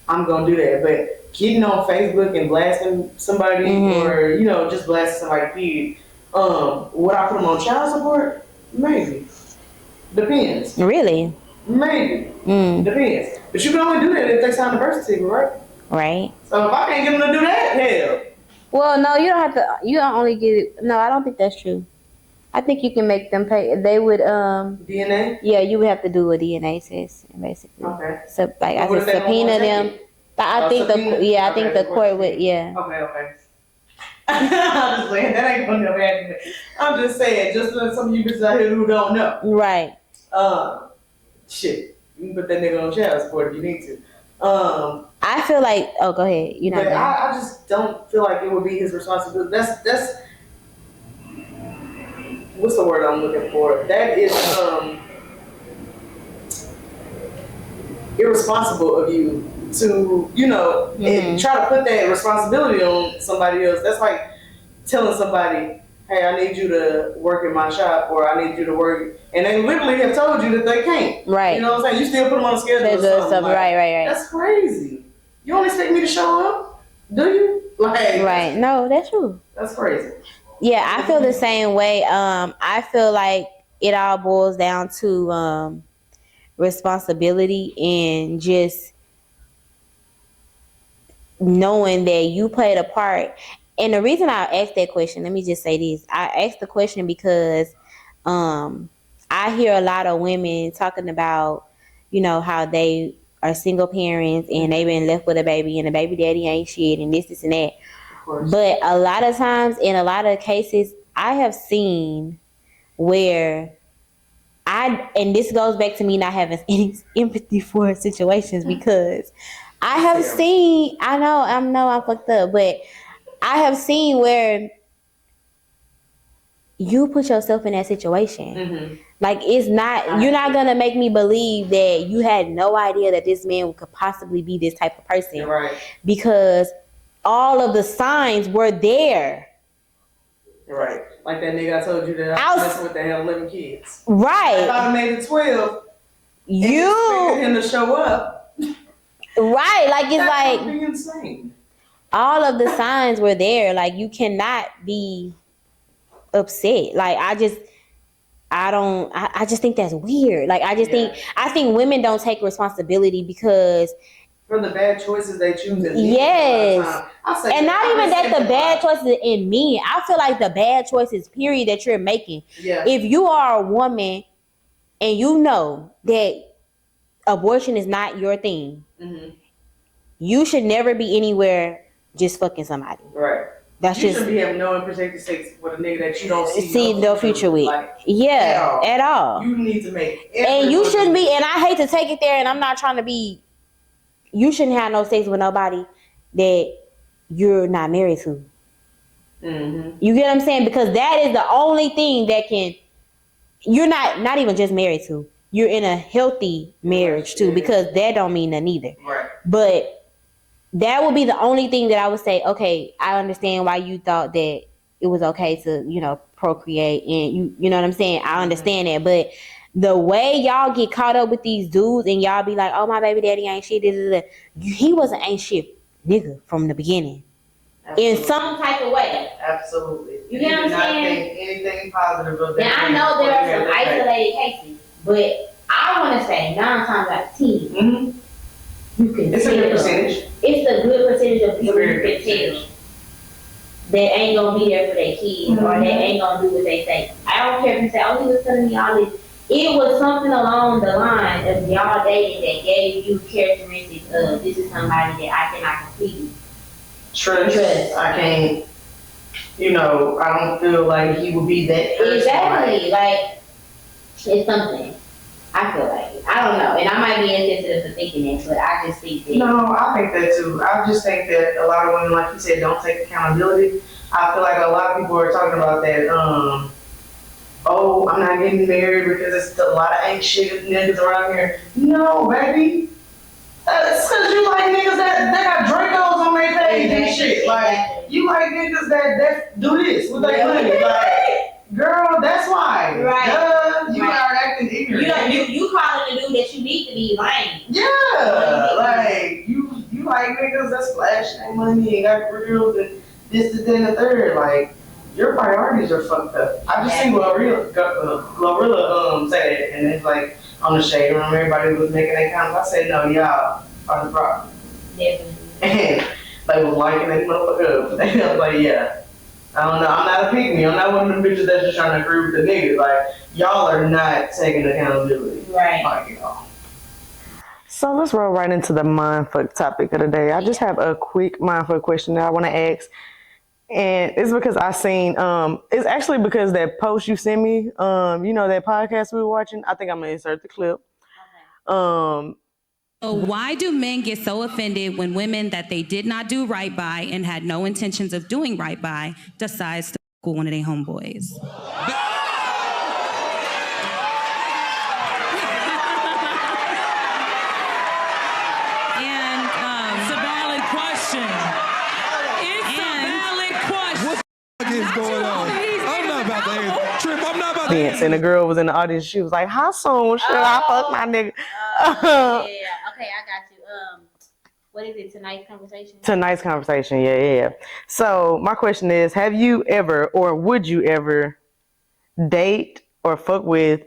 [SPEAKER 2] I'm going to do that. But getting on Facebook and blasting somebody or, you know, just blasting somebody, period, would I put them on child support? Maybe. Depends.
[SPEAKER 1] Really?
[SPEAKER 2] Maybe. Depends. But you can only do that if they sign the birth certificate, right?
[SPEAKER 1] Right.
[SPEAKER 2] So if I can't get them to do that, hell.
[SPEAKER 1] Well, no, you don't have to. You don't only get it. No, I don't think that's true. I think you can make them pay. They would
[SPEAKER 2] DNA.
[SPEAKER 1] Yeah, you would have to do a DNA test, basically.
[SPEAKER 2] Okay.
[SPEAKER 1] So like I said, subpoena them. I think I think the court would. Yeah.
[SPEAKER 2] Okay. I'm just saying that ain't gonna never happen. I'm just saying, just let some of you bitches out here who don't know.
[SPEAKER 1] Right.
[SPEAKER 2] Shit. You can put that nigga on child support if you need to.
[SPEAKER 1] I feel like. Oh, go ahead. You know.
[SPEAKER 2] But I just don't feel like it would be his responsibility. That's. What's the word I'm looking for? That is irresponsible of you to, you know, and try to put that responsibility on somebody else. That's like telling somebody, hey, I need you to work in my shop, or I need you to work, and they literally have told you that they can't.
[SPEAKER 1] Right.
[SPEAKER 2] You know what I'm saying? You still put them on the schedule or something. Like,
[SPEAKER 1] right.
[SPEAKER 2] That's crazy. You don't expect me to show up, do you? Like,
[SPEAKER 1] right. No, that's true.
[SPEAKER 2] That's crazy.
[SPEAKER 1] Yeah, I feel the same way. I feel like it all boils down to responsibility and just knowing that you played a part. And the reason I asked that question, let me just say this. I asked the question because I hear a lot of women talking about, how they are single parents and they've been left with a baby and the baby daddy ain't shit and this and that. But a lot of times, in a lot of cases, I have seen where and this goes back to me not having any empathy for situations, because I have seen, I know I'm fucked up, but I have seen where you put yourself in that situation. Mm-hmm. Like, it's not, you're not gonna make me believe that you had no idea that this man could possibly be this type of person.
[SPEAKER 2] Right.
[SPEAKER 1] Because all of the signs were there.
[SPEAKER 2] Right. Like that nigga I told you that I was messing with that had 11 kids.
[SPEAKER 1] Right.
[SPEAKER 2] I thought I made it 12.
[SPEAKER 1] You
[SPEAKER 2] expected him to show up.
[SPEAKER 1] Right. Like, it's
[SPEAKER 2] that
[SPEAKER 1] like
[SPEAKER 2] would be insane.
[SPEAKER 1] All of the signs were there. Like, you cannot be upset. Like, I just think that's weird. Like, I think women don't take responsibility because
[SPEAKER 2] for the bad choices they choose.
[SPEAKER 1] Yes. And not even that the bad choices in men. I feel like the bad choices, period, that you're making.
[SPEAKER 2] Yeah.
[SPEAKER 1] If you are a woman and you know that abortion is not your thing, mm-hmm. you should never be anywhere just fucking somebody.
[SPEAKER 2] Right.
[SPEAKER 1] That's
[SPEAKER 2] you
[SPEAKER 1] just
[SPEAKER 2] shouldn't be having no unprotected sex with a nigga that you don't
[SPEAKER 1] see no future with. Like, at all.
[SPEAKER 2] You need to make
[SPEAKER 1] and you shouldn't be. And I hate to take it there. And I'm not trying to be. You shouldn't have no sex with nobody that you're not married to. Mm-hmm. You get what I'm saying? Because that is the only thing that can. You're not even just married to. You're in a healthy marriage too, because that don't mean nothing either.
[SPEAKER 2] Right.
[SPEAKER 1] But that would be the only thing that I would say, okay, I understand why you thought that it was okay to, procreate, and you know what I'm saying? I understand that. But the way y'all get caught up with these dudes and y'all be like, oh, my baby daddy ain't shit, he wasn't ain't shit nigga from the beginning. Absolutely. In some type of way.
[SPEAKER 2] Absolutely.
[SPEAKER 1] You get what I'm saying?
[SPEAKER 2] Think anything positive of that.
[SPEAKER 1] Now, I know there are some isolated cases, but I want to say 9 times out of 10, mm-hmm. you can
[SPEAKER 2] it's
[SPEAKER 1] tell.
[SPEAKER 2] A good percentage.
[SPEAKER 1] It's a good percentage of people you can tell that ain't gonna be there for their kids, mm-hmm. or they ain't gonna do what they say. I don't care if you say, oh, he was telling me all this. It was something along the line of y'all dating that gave you characteristics of this is somebody that I cannot completely
[SPEAKER 2] trust. I can't, I don't feel like he would be that person.
[SPEAKER 1] Exactly. Like, it's something. I feel like it. I don't know. And I might be insensitive to thinking that, but I just think that.
[SPEAKER 2] No, I think that too. I just think that a lot of women, like you said, don't take accountability. I feel like a lot of people are talking about that, oh, I'm not getting married because it's a lot of ain't shit niggas around here. No, baby. It's because you like niggas that got Dracos on their page and shit. Like, you like niggas that do this with their money. Like, girl, that's why.
[SPEAKER 1] Right.
[SPEAKER 2] Duh, you are acting ignorant.
[SPEAKER 1] You calling the dude that you need to be lame.
[SPEAKER 2] Yeah. Like, you like niggas that splash their money and got grills and this, and then the third. Like, your priorities are fucked up. I just seen Glorilla say that, and it's like on the shade room, everybody was making their comments. I said, no, y'all are the problem.
[SPEAKER 1] Definitely.
[SPEAKER 2] And they was liking that motherfucker up. They was like, yeah. I don't know. I'm not a pygmy. I'm not one of them bitches that's just trying to agree with the niggas. Like, y'all are not taking accountability.
[SPEAKER 1] Right.
[SPEAKER 2] Like, y'all. So let's roll right into the mindfuck topic of the day. I just have a quick mindfuck question that I want to ask. And it's because I seen, it's actually because that post you sent me, that podcast we were watching. I think I'm going to insert the clip.
[SPEAKER 7] Okay. So why do men get so offended when women that they did not do right by and had no intentions of doing right by decides to f one of their homeboys?
[SPEAKER 8] It's a valid question.
[SPEAKER 9] What is going on? I'm not about to Trip, I'm not about to
[SPEAKER 2] And the girl was in the audience. She was like, how soon should I fuck my nigga?
[SPEAKER 1] Yeah. Okay, I got you. What is it? Tonight's conversation?
[SPEAKER 2] Tonight's conversation, yeah. So my question is, have you ever or would you ever date or fuck with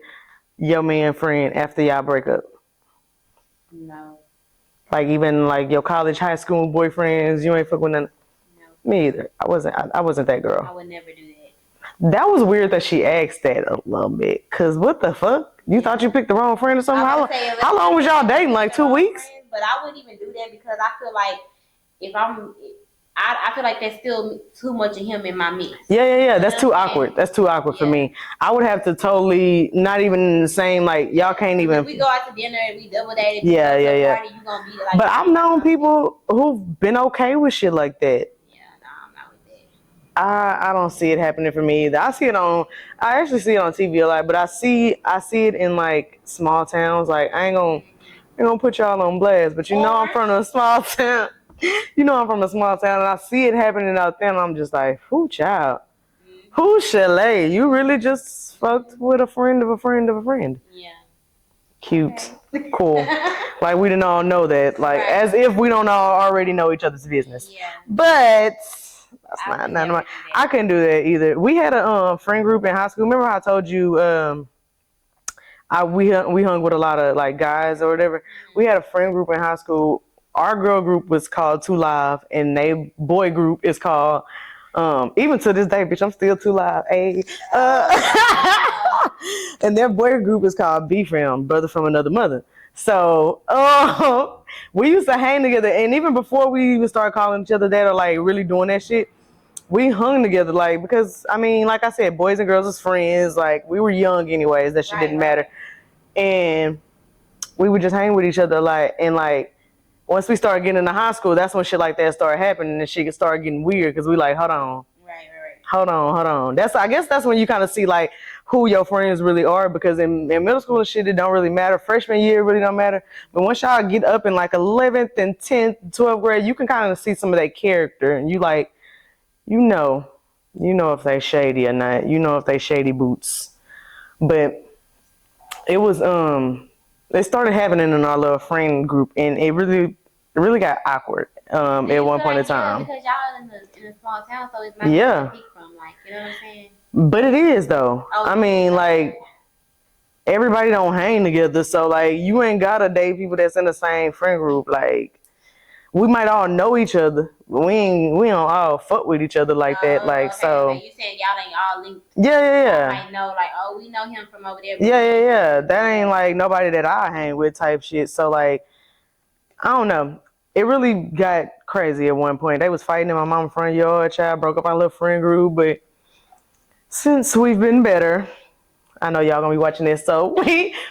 [SPEAKER 2] your man friend after y'all break up?
[SPEAKER 1] No.
[SPEAKER 2] Like even like your college, high school boyfriends, you ain't fuck with none?
[SPEAKER 1] No.
[SPEAKER 2] Me either. I wasn't that girl.
[SPEAKER 1] I would never do that.
[SPEAKER 2] That was weird that she asked that a little bit. Cause what the fuck? You thought you picked the wrong friend or something? How long was y'all dating? Like 2 weeks?
[SPEAKER 1] Friends, but I wouldn't even do that because I feel like I feel like there's still too much of him in my mix.
[SPEAKER 2] Yeah. That's too awkward. That's too awkward for me. I would have to totally not even in the same, like y'all can't even.
[SPEAKER 1] If we go out to dinner and we double date.
[SPEAKER 2] Yeah.
[SPEAKER 1] Party, you gonna be like.
[SPEAKER 2] But I've known people who've been okay with shit like that.
[SPEAKER 1] Yeah, no, I'm not with that.
[SPEAKER 2] I don't see it happening for me either. I actually see it on TV a lot, but I see it in like small towns. Like I ain't gonna put y'all on blast, but I'm from a small town. I'm from a small town, and I see it happening out there, and I'm just like, who child? Who chalet? You really just fucked with a friend of a friend of a friend.
[SPEAKER 1] Yeah.
[SPEAKER 2] Cute. Okay. Cool. Like we didn't all know that. Like as if we don't all already know each other's business.
[SPEAKER 1] Yeah.
[SPEAKER 2] But that's not none of my. I couldn't do that either. We had a friend group in high school. Remember how I told you we hung with a lot of like guys or whatever. We had a friend group in high school. Our girl group was called Two Live, and they boy group is called even to this day, bitch, I'm still Two Live. Hey, and their boy group is called B Fam, Brother from Another Mother. So we used to hang together, and even before we even started calling each other that or like really doing that shit, we hung together like because I mean, like I said, boys and girls was friends. Like we were young anyways, that shit didn't matter, and we would just hang with each other like and like. Once we started getting into high school, that's when shit like that started happening and shit started getting weird because we like, hold on.
[SPEAKER 1] Right.
[SPEAKER 2] Hold on. I guess that's when you kind of see like who your friends really are because in middle school and shit, it don't really matter. Freshman year really don't matter. But once y'all get up in like 11th and 10th, 12th grade, you can kind of see some of that character and you like, you know if they shady or not. You know if they shady boots. But it was, they started happening in our little friend group and it really got awkward at one point in time.
[SPEAKER 1] Because y'all in a small town, so it's not to pick from, like, you know what I'm saying?
[SPEAKER 2] But it is though. I mean, like everybody don't hang together, so like you ain't gotta date people that's in the same friend group. Like we might all know each other, but we don't all fuck with each other like that. Like
[SPEAKER 1] okay.
[SPEAKER 2] so.
[SPEAKER 1] Okay. You saying y'all ain't all linked?
[SPEAKER 2] Yeah.
[SPEAKER 1] I might know, like, oh, we know him from over there.
[SPEAKER 2] Yeah. That ain't like nobody that I hang with type shit. So like, I don't know. It really got crazy at one point. They was fighting in my mom's front yard. Child broke up our little friend group, but since we've been better, I know y'all gonna be watching this, so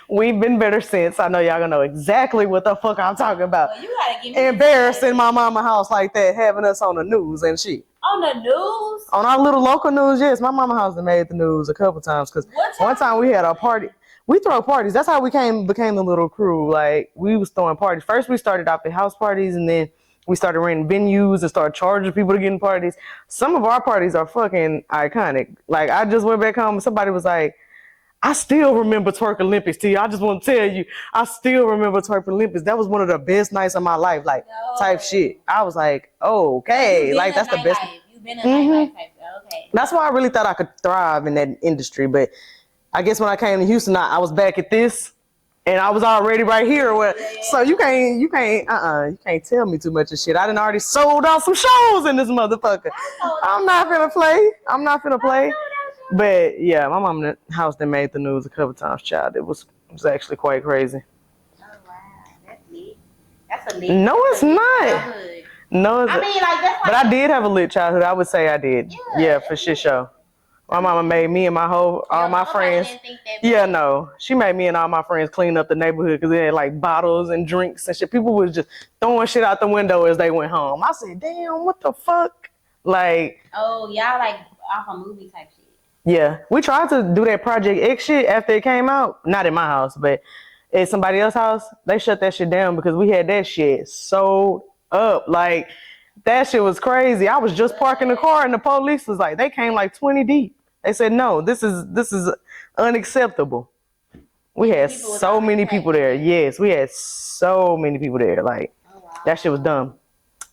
[SPEAKER 2] we've been better since. I know y'all gonna know exactly what the fuck I'm talking about.
[SPEAKER 1] Well, you gotta give me
[SPEAKER 2] embarrassing my mama house like that, having us on the news and shit.
[SPEAKER 1] On the news?
[SPEAKER 2] On our little local news, yes. My mama house made the news a couple times because one time we had a party. We throw parties. That's how we became the little crew. Like we was throwing parties. First we started off at house parties and then we started renting venues and started charging people to get in parties. Some of our parties are fucking iconic. Like I just went back home and somebody was like, I still remember Twerk Olympics, T. I just want to tell you, I still remember Twerk Olympics. That was one of the best nights of my life, like type shit. I was like, okay, like that's the best.
[SPEAKER 1] You've been a nightlife type. Okay.
[SPEAKER 2] That's why I really thought I could thrive in that industry. But I guess when I came to Houston, I was back at this, and I was already right here. So you can't tell me too much of shit. I done already sold out some shows in this motherfucker. I'm not finna play. But yeah, my mom in the house that made the news a couple times, child. It was actually quite crazy.
[SPEAKER 1] Oh wow, that's lit. That's a lit.
[SPEAKER 2] No, it's not.
[SPEAKER 1] Childhood.
[SPEAKER 2] No, it's
[SPEAKER 1] I mean, like that's.
[SPEAKER 2] But I did have a lit childhood. I would say I did. Yeah, for shit show. My mama made me and all my friends. Yeah, no, she made me and all my friends clean up the neighborhood because they had like bottles and drinks and shit. People was just throwing shit out the window as they went home. I said, damn, what the fuck? Like.
[SPEAKER 1] Oh, y'all like off a movie type shit.
[SPEAKER 2] Yeah, we tried to do that Project X shit after it came out. Not in my house, but at somebody else's house. They shut that shit down because we had that shit sold up. Like, that shit was crazy. I was just parking the car and the police was like, they came like 20 deep. They said, no, this is unacceptable. We had so many people there. Yes, we had so many people there. Like, that shit was dumb.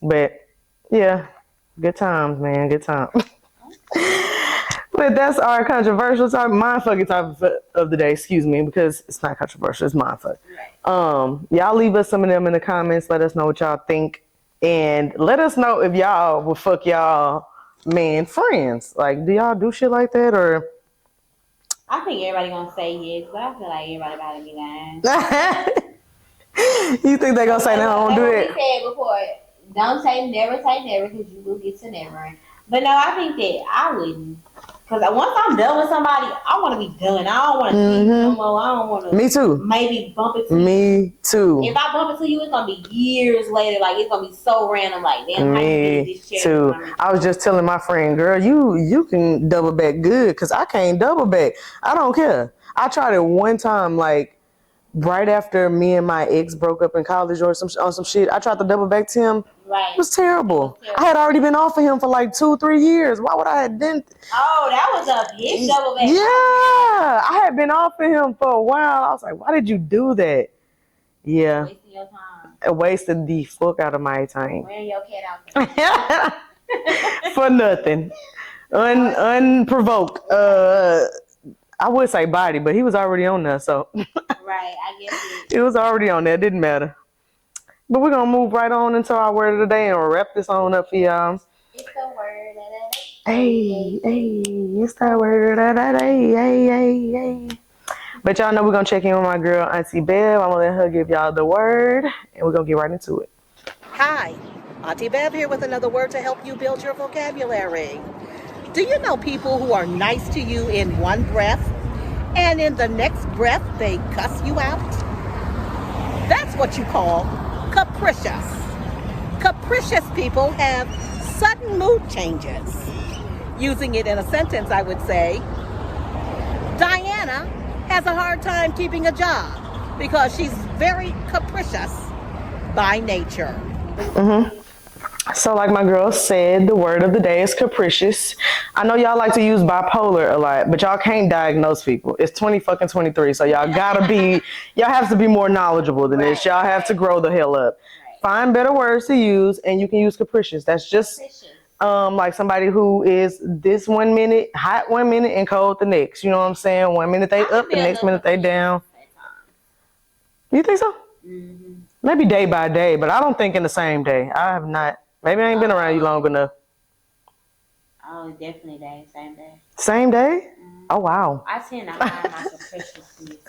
[SPEAKER 2] But, yeah, good times, man, good times. But that's our controversial topic, mindfucking topic of the day, excuse me, because it's not controversial, it's mindfuck. Y'all leave us some of them in the comments. Let us know what y'all think. And let us know if y'all will fuck y'all man friends. Like, do y'all do shit like that? Or
[SPEAKER 1] I think everybody gonna say yes, but I feel like everybody about to be lying.
[SPEAKER 2] you think they gonna say no, don't do it?
[SPEAKER 1] Like we said before, don't say never because you will get to never. But no, I think that I wouldn't. Because once I'm done with somebody, I want to be done. I don't want to see you no more. I don't want to.
[SPEAKER 2] Me too.
[SPEAKER 1] Maybe bump into you.
[SPEAKER 2] Me too.
[SPEAKER 1] If I bump into you, it's going to be years later. Like, it's going to be so random. Like, damn,
[SPEAKER 2] Me too. I was just telling my friend, girl, you can double back good because I can't double back. I don't care. I tried it one time, like, right after me and my ex broke up in college or some shit. I tried to double back to him.
[SPEAKER 1] Right.
[SPEAKER 2] It was terrible. I had already been off of him for like 2-3 years. Why would I have been?
[SPEAKER 1] Oh, that was a big double back.
[SPEAKER 2] Yeah. I had been off of him for a while. I was like, why did you do that? Yeah.
[SPEAKER 1] Wasting your time.
[SPEAKER 2] It wasted the fuck out of my time.
[SPEAKER 1] Wearing your cat out there.
[SPEAKER 2] For nothing. Unprovoked. I would say body, but he was already on there, so.
[SPEAKER 1] Right, I guess
[SPEAKER 2] it was already on there. It didn't matter. But we're going to move right on into our word of the day and wrap this on up for y'all.
[SPEAKER 1] It's the word of the day.
[SPEAKER 2] Hey, it's the word of the day. Hey. But y'all know we're going to check in with my girl, Auntie Bev. I'm going to let her give y'all the word, and we're going to get right into it.
[SPEAKER 10] Hi, Auntie Bev here with another word to help you build your vocabulary. Do you know people who are nice to you in one breath, and in the next breath they cuss you out? That's what you call capricious. Capricious people have sudden mood changes. Using it in a sentence, I would say, Diana has a hard time keeping a job because she's very capricious by nature.
[SPEAKER 2] So like my girl said, the word of the day is capricious. I know y'all like to use bipolar a lot, but y'all can't diagnose people. It's 2023, so y'all have to be more knowledgeable than this. Y'all have to grow the hell up. Find better words to use, and you can use capricious. That's just like somebody who is this 1 minute, hot 1 minute and cold the next. You know what I'm saying? 1 minute they up, the next minute they down. You think so? Mm-hmm. Maybe day by day, but I don't think in the same day. I have not. Maybe I ain't been around you long enough.
[SPEAKER 1] Oh, definitely day, same day.
[SPEAKER 2] Same day? Oh, wow.
[SPEAKER 1] I tend to hide my capriciousness.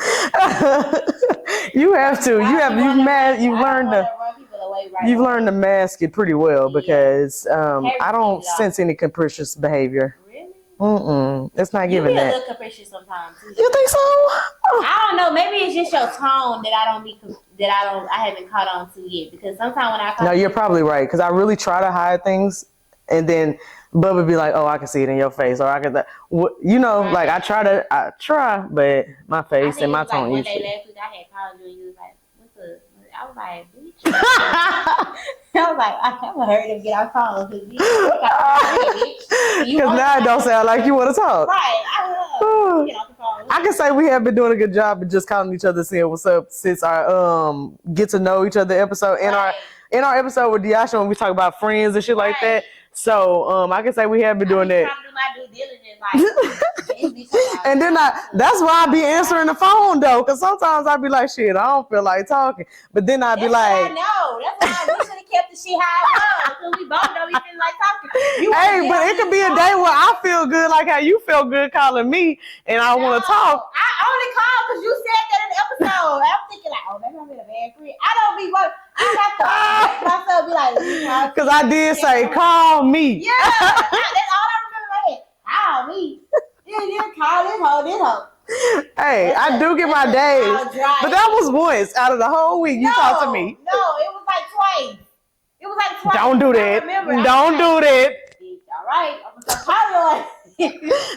[SPEAKER 2] You have to. You've learned to mask it pretty well because I don't sense any capricious behavior. Really? It's not giving that.
[SPEAKER 1] You be a little capricious sometimes too.
[SPEAKER 2] You think so? Oh.
[SPEAKER 1] I don't know. Maybe it's just your tone that I haven't caught on to yet. Because sometimes when I
[SPEAKER 2] No, you're probably right. Because I really try to hide things, and then Bubba be like, "Oh, I can see it in your face," or I can, like I try, but my face and my tone
[SPEAKER 1] One
[SPEAKER 2] usually.
[SPEAKER 1] day last week I had called you and you was like, "What's up?" I was like, "Bitch." I was like, I never heard him get our phone because
[SPEAKER 2] now it don't sound like you want to talk.
[SPEAKER 1] Right.
[SPEAKER 2] I can say we have been doing a good job of just calling each other, saying what's up since our get to know each other episode in our episode with Diasha when we talk about friends and shit like that. So I can say we have been doing that.
[SPEAKER 1] Trying to do my due diligence, like,
[SPEAKER 2] and then that's why I be answering the phone though, because sometimes I be like, shit, I don't feel like talking, but then I be like,
[SPEAKER 1] I know. That's why we should have kept the shit how it was, because we both don't be feeling like talking.
[SPEAKER 2] Hey, but it could be a day where I feel good, like how you feel good calling me, and I want to talk.
[SPEAKER 1] I only called because you said that in the episode. I'm thinking like, oh, maybe I'm in a bad friend. I don't be what I have to make myself be like,
[SPEAKER 2] because I did say call me.
[SPEAKER 1] Yeah, that's all I remember in my head. Call me. You call this hoe.
[SPEAKER 2] Hey, I do get my days, but that was once out of the whole week you talked to me.
[SPEAKER 1] No, it was like twice.
[SPEAKER 2] Don't do that. Don't do that.
[SPEAKER 1] All right, I'm gonna start calling.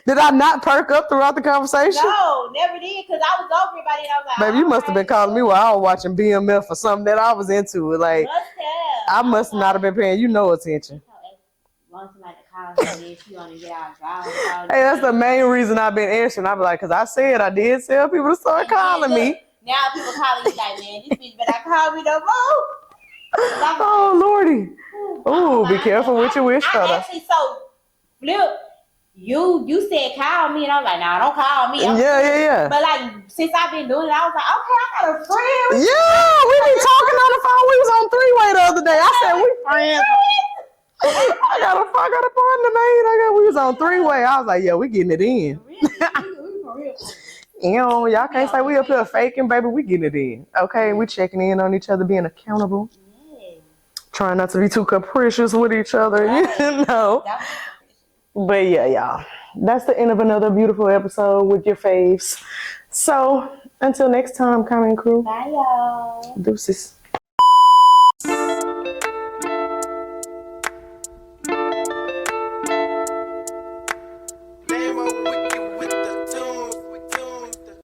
[SPEAKER 2] Did I not perk up throughout the conversation?
[SPEAKER 1] No, never did, because I was over it by then. I was like,
[SPEAKER 2] baby, you must have been calling me while I was watching BMF or something that I was into. Like, I must not have been paying you no attention.
[SPEAKER 1] Hey,
[SPEAKER 2] that's the main reason I've been answering. I be like, because I said I did tell people to start calling me.
[SPEAKER 1] Now people calling you like, man, this bitch better call me no more.
[SPEAKER 2] Oh, Lordy. Ooh, be careful what you wish for.
[SPEAKER 1] Actually, so, Flip, you said call me, and I was like, nah, don't call me.
[SPEAKER 11] Yeah.
[SPEAKER 1] But like since I've been doing it, I was like, okay, I got a friend.
[SPEAKER 11] Yeah, we been talking on the phone. We was on three-way the other day. I said we friends. I got a partner, man. We was on three-way. I was like, yeah, we getting it in. Y'all can't say we up here faking, baby. We getting it in. Okay, we checking in on each other, being accountable. Trying not to be too capricious with each other, you know. But yeah, y'all. That's the end of another beautiful episode with your faves. So, until next time, Comment Crew.
[SPEAKER 1] Bye, y'all.
[SPEAKER 11] Deuces.